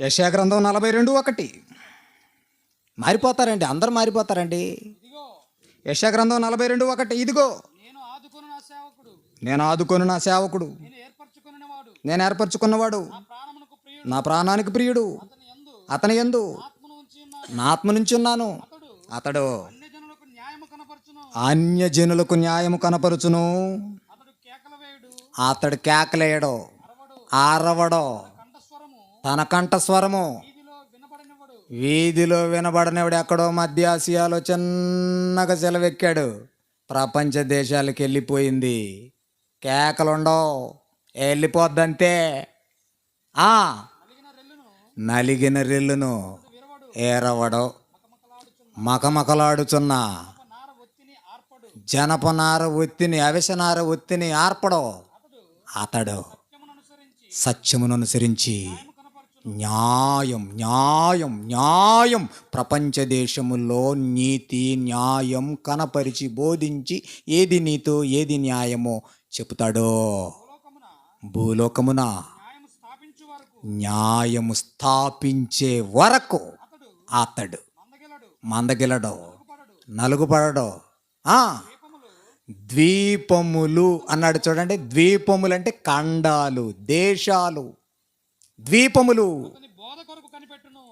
యెషయా గ్రంథం 42:1. మారిపోతారండి, అందరూ మారిపోతారండి. ఇదిగో యెషయా గ్రంథం 42:1. ఇదిగో నేను ఆదుకొను నా సేవకుడు, నేను ఆదుకొని నా సేవకుడు, నేను ఏర్పరచుకొనినవాడు, నేను ఏర్పరచుకున్నవాడు, నా ప్రాణమునకు ప్రియుడు, నా ప్రాణానికి ప్రియుడు, అతని యందు ఆత్మను ఉంచి ఉన్నాను. నా ఆత్మ నుంచి ఉన్నాను. అతడు అన్యజనులకు న్యాయము కనపరచును. అన్యజనులకు న్యాయము కనపరుచును. అతడు కేకల వేయుడు, అతడు కేకలేయడో, ఆరవడో, కంఠస్వరము తన కంఠస్వరము వీధిలో వినబడినవాడు. వీధిలో వినబడనివాడు. ఎక్కడో మధ్య ఆసియాలో చిన్నగా సెలవెక్కాడు, ప్రపంచ దేశాలకు వెళ్ళిపోయింది. కేకలుండవు, వెళ్ళిపోద్దంతే. కలిగిన రెల్లును నలిగిన రెల్లును విరవడు, ఏరవడో, మకమకలాడుచున్న మకమకలాడుచున్న నార ఒత్తిని ఆర్పడు. జనపనార ఒత్తిని, అవిసనార ఒత్తిని ఆర్పడో. అతడు సత్యముననుసరించి సత్యమును అనుసరించి కనపరచును. న్యాయం న్యాయం న్యాయం ప్రపంచ దేశముల్లో నీతి న్యాయం కనపరిచి బోధించి ఏది నీతో ఏది న్యాయమో చెబుతాడో. భూలోకమున న్యాయము స్థాపించు వరకు న్యాయము స్థాపించే వరకు అతడు మందగెలడు, మందగిలడో, పడడు. నలుగుపడడో. దీపములు ద్వీపములు అన్నాడు చూడండి. ద్వీపములు అంటే ఖండాలు, దేశాలు. ద్వీపములు అతని బోధ కొరకు కనిపెట్టును.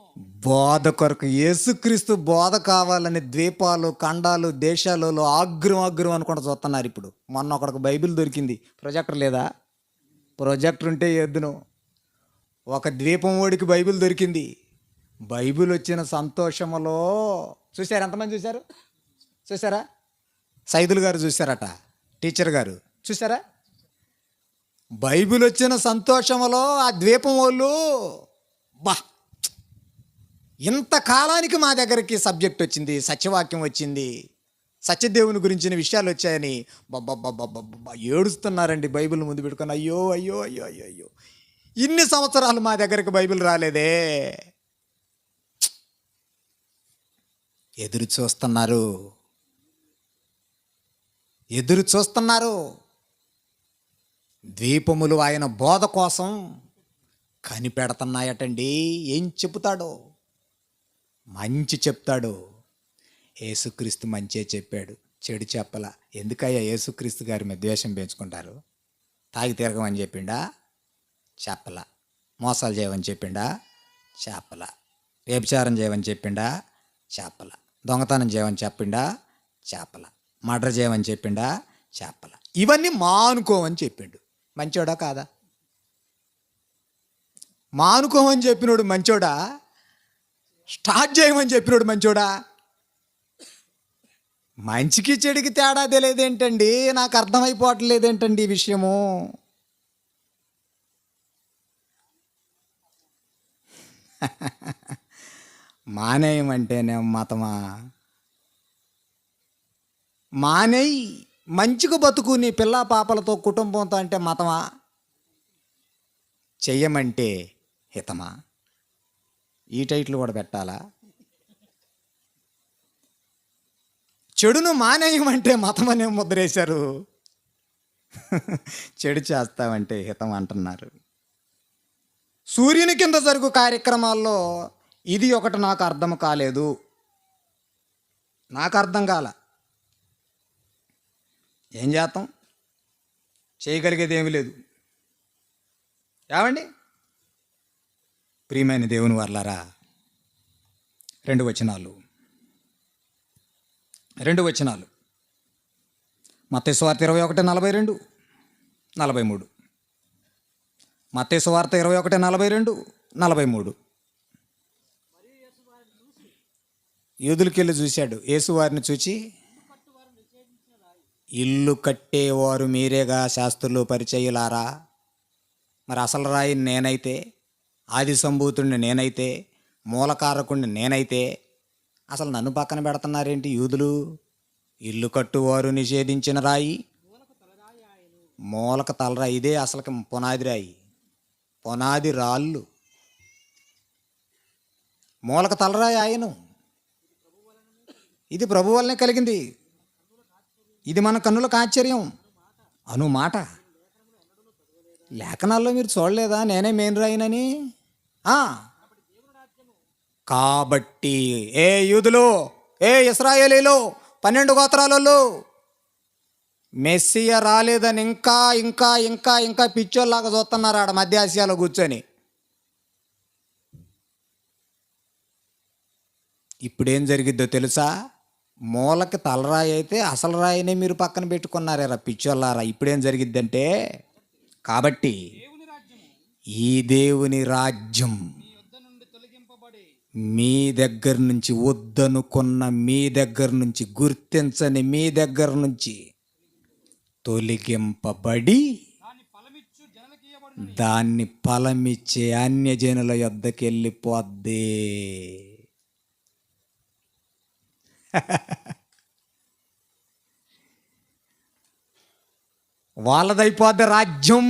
బోధ కొరకు, యేసుక్రీస్తు బోధ కావాలని ద్వీపాలు, ఖండాలు, దేశాలలో ఆగ్రం అనుకుంటూ చూస్తున్నారు. ఇప్పుడు మొన్న ఒకడికి బైబిల్ దొరికింది, ప్రొజెక్టర్ లేదా? ప్రొజెక్టర్ ఉంటే ఎద్దును. ఒక ద్వీపం ఓడికి బైబిల్ దొరికింది. బైబిల్ వచ్చిన సంతోషములో చూశారు, ఎంతమంది చూశారు? చూసారా? సైదులు గారు చూశారట, టీచర్ గారు చూసారా? బైబిల్ వచ్చిన సంతోషములో ఆ ద్వీపం వాళ్ళు, బా ఇంతకాలానికి మా దగ్గరికి సబ్జెక్ట్ వచ్చింది, సత్యవాక్యం వచ్చింది, సత్యదేవుని గురించిన విషయాలు వచ్చాయని బాబా ఏడుస్తున్నారండి. బైబిల్ ముందు పెట్టుకొని అయ్యో అయ్యో అయ్యో అయ్యో అయ్యో, ఇన్ని సంవత్సరాలు మా దగ్గరికి బైబిల్ రాలేదే. ఎదురు చూస్తున్నారు, ఎదురు చూస్తున్నారు. ద్వీపములు ఆయన బోధ కోసం కనిపెడుతున్నాయటండి. ఏం చెబుతాడో మంచి చెప్తాడు. యేసుక్రీస్తు మంచే చెప్పాడు, చెడు చెప్పల. ఎందుకయ్యా యేసుక్రీస్తు గారి మీద ద్వేషం పెంచుకుంటారు? తాగి తిరగమని చెప్పిండా? చెప్పల. మోసాలు చేయమని చెప్పిండా? చెప్పల. వ్యభిచారం చేయమని చెప్పిండా? చెప్పల. దొంగతనం చేయమని చెప్పిండా? చెప్పల. మర్డర్ చేయమని చెప్పిండా? చెప్పల. ఇవన్నీ మానుకోమని చెప్పిండు. మంచోడా కాదా? మానుకోమని చెప్పినోడు మంచోడా? స్టార్ట్ చేయమని చెప్పినోడు మంచోడా? మంచికి చెడుకి తేడా తెలియదేంటండి? నాకు అర్థమైపోవట్లేదేంటండి ఈ విషయము. మానేయమంటేనే మతమా? మానేయి, మంచిగా బతుకు నీ పిల్ల పాపలతో కుటుంబంతో అంటే మతమా? చెయ్యమంటే హితమా? ఈ టైటిల్ కూడా పెట్టాలా? చెడును మానేయమంటే మతమనే ముద్రేశారు, చెడు చేస్తామంటే హితం అంటున్నారు. సూర్యుని కింద జరుగు కార్యక్రమాల్లో ఇది ఒకటి నాకు అర్థం కాలేదు, నాకు అర్థం కాల. ఏం చేస్తాం? చేయగలిగేది ఏమీ లేదు. ఏమండి ప్రియమైన దేవుని వర్లారా, 2 వచనాలు మత్తయి సువార్త 21:42, 43. మత్తయి సువార్త 21:42, 43. యూదులకెళ్ళి చూశాడు. యేసు వారిని చూచి, ఇల్లు కట్టేవారు మీరేగా శాస్త్రులు పరిచయులారా, మరి అసలు రాయిని నేనైతే, ఆది సంభూతుడిని నేనైతే, మూలకారకుడిని నేనైతే, అసలు నన్ను పక్కన పెడుతున్నారేంటి యూదులు? ఇల్లు కట్టువారు నిషేధించిన రాయి మూలక తలరాయి. ఇదే అసలు పునాది రాయి, పునాది రాళ్ళు. మూలక తలరాయి ఆయను. ఇది ప్రభు వల్లనే కలిగింది. ఇది మన కన్నులకు ఆశ్చర్యం అను మాట లేఖనాల్లో మీరు చూడలేదా? నేనే మెయిన్ రాయినని. కాబట్టి ఏ యూదులు, ఏ ఇశ్రాయేలీలు, 12 గోత్రాలలో మెస్సియ రాలేదని ఇంకా ఇంకా ఇంకా ఇంకా పిచ్చోళ్ళలాగా చూస్తున్నారు ఆడ మధ్య ఆసియాలో కూర్చొని. ఇప్పుడేం జరిగిద్దో తెలుసా? మూలకి తలరాయి అయితే అసలు రాయినే మీరు పక్కన పెట్టుకున్నారా పిచ్చోళ్ళారా. ఇప్పుడేం జరిగిద్దంటే, కాబట్టి దేవుని రాజ్యము ఈ దేవుని రాజ్యం మీ యొద్ద నుండి తొలగింపబడి మీ దగ్గర నుంచి, వద్దనుకున్న మీ దగ్గర నుంచి, గుర్తించని మీ దగ్గర నుంచి తొలగింపబడి దాని ఫలమిచ్చు జనులకు ఇయ్యబడును. దాన్ని ఫలమిచ్చే అన్యజనుల యొద్దకు వెళ్ళిపోద్ది. వాళ్ళదైపోద్ది రాజ్యం.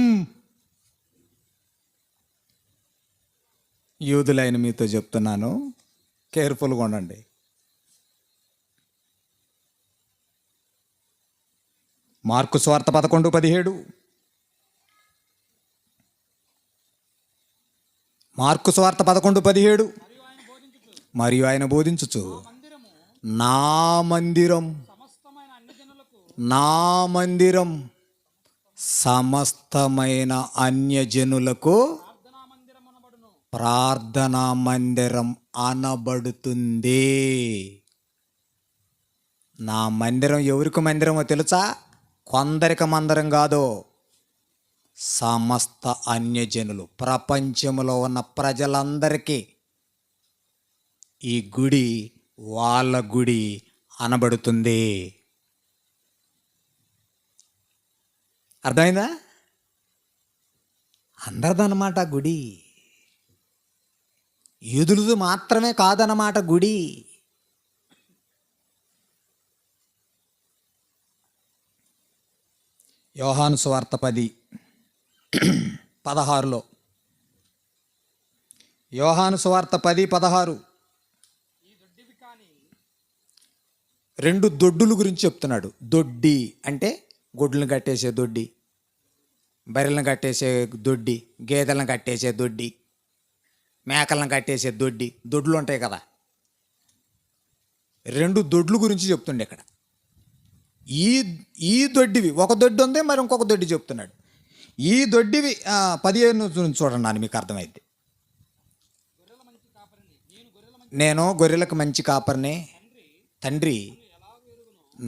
యూదులైన మీతో చెప్తున్నాను, కేర్ఫుల్గా ఉండండి. మార్కు సువార్త 11:17. మార్కు సువార్త 11:17. మరియు ఆయన బోధించుచు మందిరము నా మందిరం, సమస్తమైన అన్ని జనులకు నా మందిరం సమస్తమైన అన్యజనులకు ప్రార్థనా మందిరం అనబడును. ప్రార్థనా మందిరం అనబడుతుంది. నా మందిరం ఎవరికి మందిరమో తెలుసా? కొందరికి మందిరం కాదు, సమస్త అన్యజనులు, ప్రపంచంలో ఉన్న ప్రజలందరికీ ఈ గుడి వాళ్ళ గుడి అనబడుతుంది. అర్థమైందా? అందరిదన్నమాట గుడి. యూదులది మాత్రమే కాదన్నమాట గుడి. యోహాను సువార్త 10:16. యోహాను సువార్త 10:16. ఈ దొడ్డివి కాని 2 దొడ్డుల గురించి చెప్తున్నాడు. దొడ్డి అంటే గొడ్లను కట్టేసే దొడ్డి, బర్రెలను కట్టేసే దొడ్డి, గేదెలను కట్టేసే దొడ్డి, మేకలను కట్టేసే దొడ్డి. దొడ్లు ఉంటాయి కదా, 2 దొడ్ల గురించి చెప్తుండే ఇక్కడ. ఈ దొడ్డివి, ఒక దొడ్డి ఉంది, మరి ఇంకొక దొడ్డి చెప్తున్నాడు. ఈ దొడ్డివి 15 చూడండి, మీకు అర్థమైంది. నేను గొర్రెలకు మంచి కాపరిని, తండ్రి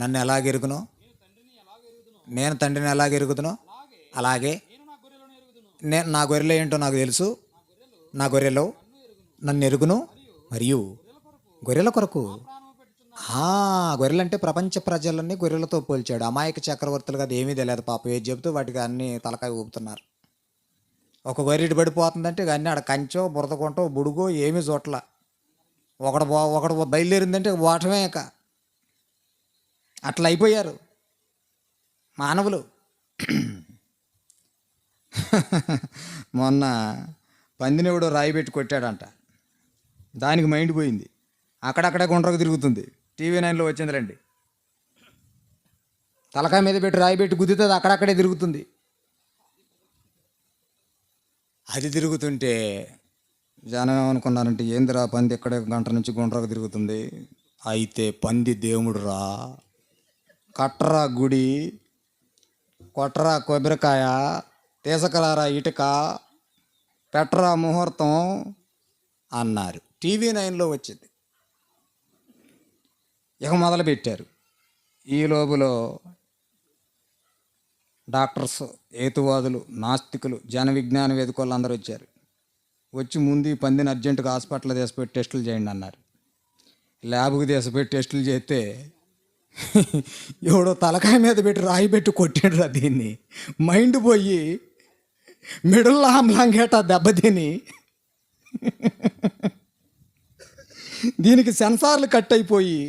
నన్ను ఎలాగెరుగును, నేను తండ్రిని ఎలాగెరుగుదునో అలాగే నేను నా గొర్రెలు ఏంటో నాకు తెలుసు, నా గొర్రెలు నన్ను ఎరుగును, మరియు గొర్రెల కొరకు. గొర్రెలంటే ప్రపంచ ప్రజలన్నీ గొర్రెలతో పోల్చాడు. అమాయక చక్రవర్తులుగా అది ఏమీ తెలియదు పాపం. ఏది చెబుతూ వాటికి అన్ని తలకాయ ఊపుతున్నారు. ఒక గొర్రె ఇటు పడిపోతుందంటే అన్నీ ఆడ కంచో బురదకొంటో బుడుగో ఏమీ చోట్ల. ఒకడు బయలుదేరిందంటే ఓటమే. అట్లా అయిపోయారు మానవులు. మొన్న పందినెవడో రాయి పెట్టి కొట్టాడంట, దానికి మైండ్ పోయింది, అక్కడక్కడే గుండ్రకు తిరుగుతుంది. టీవీ 9లో వచ్చిందిలేండి. తలకాయ మీద పెట్టి రాయి పెట్టి గుద్దుతుంది, అక్కడక్కడే తిరుగుతుంది. అది తిరుగుతుంటే జనం ఏమనుకున్నారంటే, ఏందిరా పంది ఎక్కడే గంట నుంచి గుండ్రకు తిరుగుతుంది, అయితే పంది దేవుడురా, కట్టరా గుడి, కొట్టరా కొబ్బరికాయ, తీసకరారా ఇటుక, పెట్టరా ముహూర్తం అన్నారు. టీవీ 9లో వచ్చింది. ఇక మొదలుపెట్టారు. ఈ లోపులో డాక్టర్స్, హేతువాదులు, నాస్తికులు, జన విజ్ఞాన వేదికలు అందరూ వచ్చారు. వచ్చి ముందు ఈ పందిని అర్జెంటుగా హాస్పిటల్లో తీసిపెట్టి టెస్టులు చేయండి అన్నారు. ల్యాబ్కి తీసిపెట్టి టెస్టులు చేస్తే ఎవడో తలకాయ మీద పెట్టి రాయి పెట్టి కొట్టాడురా దీన్ని. మైండ్ పోయి మిడిల్ ఆమ్లాంగేట దెబ్బతిని దీనికి సెన్సార్లు కట్ అయిపోయి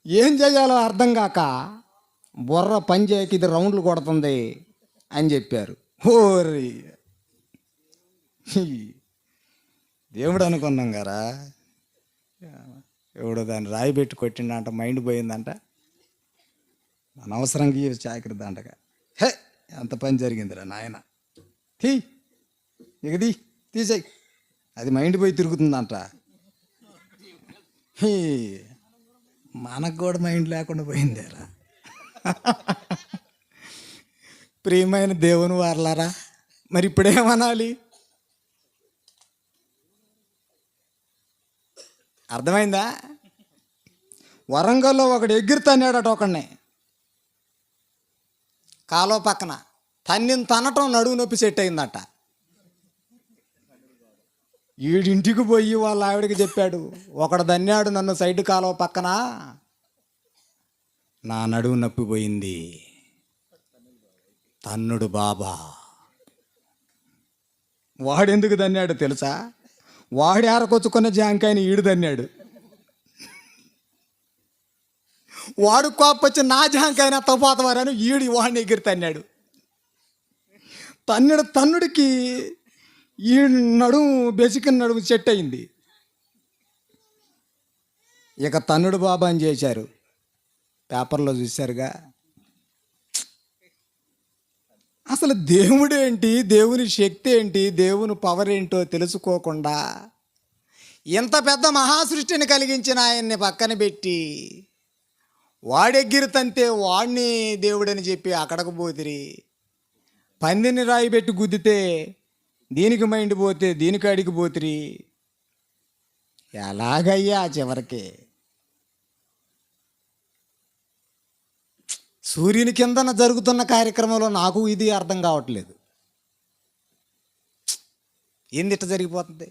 ఏం చేయాలో అర్థం కాక బుర్ర పని చేయక ఇది రౌండ్లు కొడుతుంది అని చెప్పారు. ఓరి దేవుడు అనుకున్నాం గారా, ఎవడో దాన్ని రాయి పెట్టి కొట్టిండంట, మైండ్ పోయిందంట, అనవసరంగా చాకరి అంటగా. హే, ఎంత పని జరిగిందిరా నాయన, తీ ఇకది తీసేయి, అది మైండ్ పోయి తిరుగుతుందంట. హీ, మనకు కూడా మైండ్ లేకుండా పోయిందేరా. ప్రియమైన దేవుని వారలారా, మరి ఇప్పుడేమనాలి? అర్థమైందా? వరంగల్లో ఒకడు ఎగిరితన్నాడట ఒకడిని కాలువ పక్కన, తనటం నడువు నొప్పి సెట్ అయిందట. ఈడింటికి పోయి వాళ్ళ ఆవిడకి చెప్పాడు, ఒకడు దన్నాడు నన్ను సైడ్ కాలువ పక్కన, నా నడువు నొప్పి పోయింది, తన్నుడు బాబా. వాడెందుకు దన్నాడు తెలుసా? వాడి ఆరకొచ్చుకున్న జాంకాయని ఈడు దన్నాడు. వాడు కోపొచ్చి నా జాంకాయన తపోతవారని ఈడు వాడిని ఎగిరి తన్నాడు. తన్నుడికి ఈ నడుము బెసికిన నడుము సెట్ అయింది. ఇక తన్నుడు బాబా అని చేశారు, పేపర్లో చూశారుగా. అసలు దేవుడేంటి, దేవుని శక్తి ఏంటి, దేవుని పవర్ ఏంటో తెలుసుకోకుండా ఇంత పెద్ద మహాసృష్టిని కలిగించిన ఆయన్ని పక్కన పెట్టి వాడెగ్గిరి తంతే వాడిని దేవుడని చెప్పి అక్కడకు పోతిరి. పందిని రాయి పెట్టి గుద్దితే దీనికి మైండ్ పోతే దీనికి అడిగి పోతిరి. ఎలాగయ్యా చివరికి? సూర్యుని కిందన జరుగుతున్న కార్యక్రమంలో నాకు ఇది అర్థం కావట్లేదు. ఏంది ఇట్లా జరిగిపోతుంది?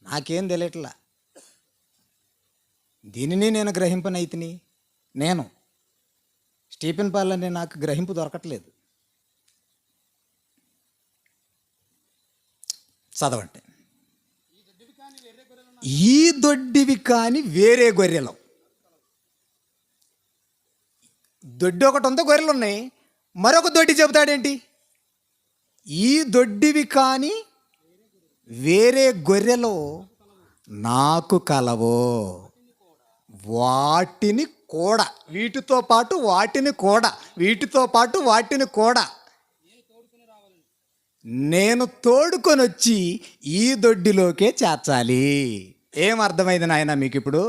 నాకేం తెలియట్లా. దీనిని నేను గ్రహింపనైతిని. నేను స్టీఫెన్ పాలని నాకు గ్రహింపు దొరకట్లేదు. చదవండి. ఈ దొడ్డివి కాని వేరే గొర్రెలు. దొడ్డి ఒకటి ఉంది, గొర్రెలు ఉన్నాయి. మరొక దొడ్డి చెబుతాడేంటి? ఈ దొడ్డివి కాని వేరే గొర్రెలు నాకు కలవో, వాటిని కూడా, వీటితో పాటు వాటిని కూడా, వీటితో పాటు వాటిని కూడా నేను తోడుకొని వచ్చి ఈ దొడ్డిలోకే చేర్చాలి. ఏం అర్థమైంది నాయన మీకు ఇప్పుడు?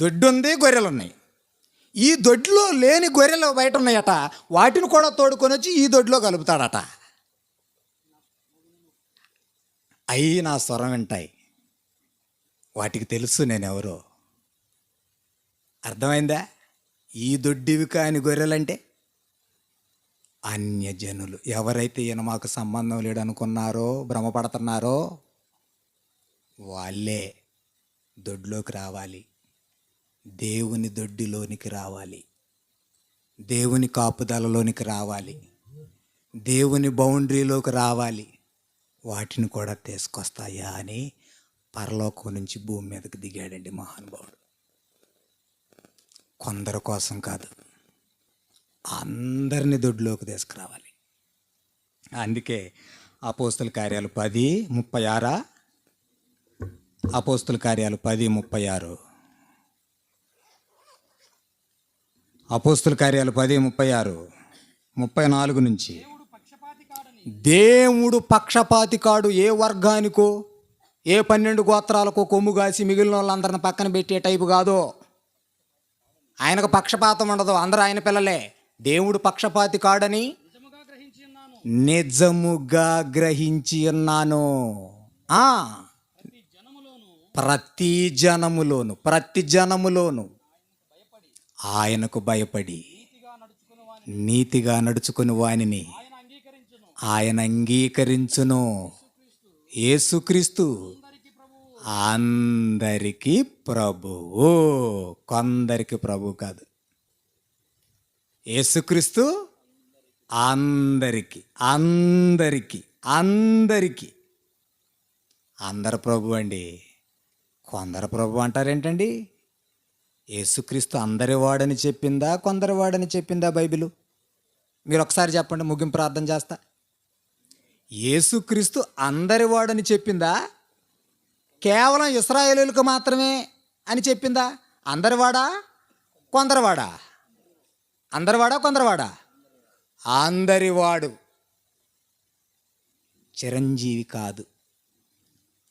దొడ్డి ఉంది, గొర్రెలు ఉన్నాయి. ఈ దొడ్లో లేని గొర్రెలు బయట ఉన్నాయట, వాటిని కూడా తోడుకొని వచ్చి ఈ దొడ్లో కలుపుతాడట. అయి నా స్వరం వింటాయి, వాటికి తెలుసు నేనెవరో. అర్థమైందా? ఈ దొడ్డివి కాని గొర్రెలంటే అన్యజనులు. ఎవరైతే ఈయన మాకు సంబంధం లేడనుకున్నారో, భ్రమపడుతున్నారో వాళ్ళే దొడ్లోకి రావాలి, దేవుని దొడ్డిలోనికి రావాలి, దేవుని కాపుదలలోనికి రావాలి, దేవుని బౌండరీలోకి రావాలి. వాటిని కూడా తీసుకొస్తాయా అని పరలోకం నుంచి భూమి మీదకి దిగాడండి మహానుభావుడు. కొందరి కోసం కాదు, అందరిని దొడ్లోకి తీసుకురావాలి. అందుకే అపోస్తుల కార్యాలు 10:36, అపోస్తుల కార్యాలు 10:36, అపోస్తుల కార్యాలు 10:36, 34 నుంచి. దేవుడు పక్షపాతి కాడు. ఏ వర్గానికో, ఏ 12 గోత్రాలకో కొమ్ము కాసి మిగిలిన వాళ్ళందరిని పక్కన పెట్టే టైపు కాదు. ఆయనకు పక్షపాతం ఉండదు, అందరూ ఆయన పిల్లలే. దేవుడు పక్షపాతి కాడని నిజముగా గ్రహించి ఉన్నాను. ప్రతి జనములోను ఆయనకు భయపడి నీతిగా నడుచుకుని వానిని ఆయన అంగీకరించును. యేసుక్రీస్తు అందరికీ ప్రభువు, కొందరికి ప్రభు కాదు. యేసుక్రీస్తు అందరికీ అందరికీ అందరికీ అందరు ప్రభు అండి. కొందరు ప్రభు అంటారేంటండి? యేసుక్రీస్తు అందరి వాడని చెప్పిందా, కొందరి వాడని చెప్పిందా బైబిలు? మీరు ఒకసారి చెప్పండి, ముగింపు ప్రార్థన చేస్తా. యేసుక్రీస్తు అందరి వాడని చెప్పిందా, కేవలం ఇశ్రాయేలీయులకు మాత్రమే అని చెప్పిందా? అందరివాడా కొందరివాడా? అందరివాడా కొందరివాడా? అందరివాడు. చిరంజీవి కాదు,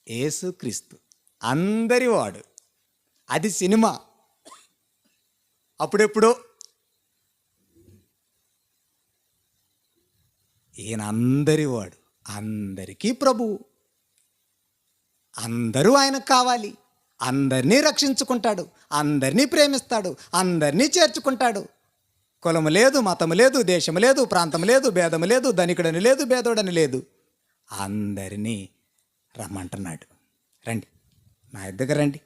యేసుక్రీస్తు అందరివాడు. అది సినిమా. అప్పుడెప్పుడు ఈయన అందరివాడు, అందరికీ ప్రభువు. అందరూ ఆయనకు కావాలి. అందరినీ రక్షించుకుంటాడు, అందరినీ ప్రేమిస్తాడు, అందరినీ చేర్చుకుంటాడు. కులము లేదు, మతము లేదు, దేశము లేదు, ప్రాంతం లేదు, భేదము లేదు, ధనికుడని లేదు, భేదోడని లేదు. అందరినీ రమ్మంటున్నాడు. రండి, నా దగ్గర రండి.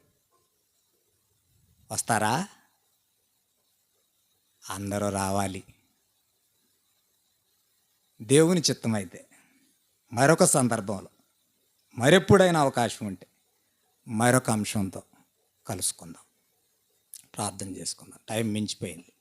వస్తారా? అందరూ రావాలి. దేవుని చిత్తం అయితే మరొక సందర్భంలో, మరెప్పుడైనా అవకాశం ఉంటే మరొక అంశంతో కలుసుకుందాం. ప్రార్థన చేసుకుందాం. టైం మించిపోయింది.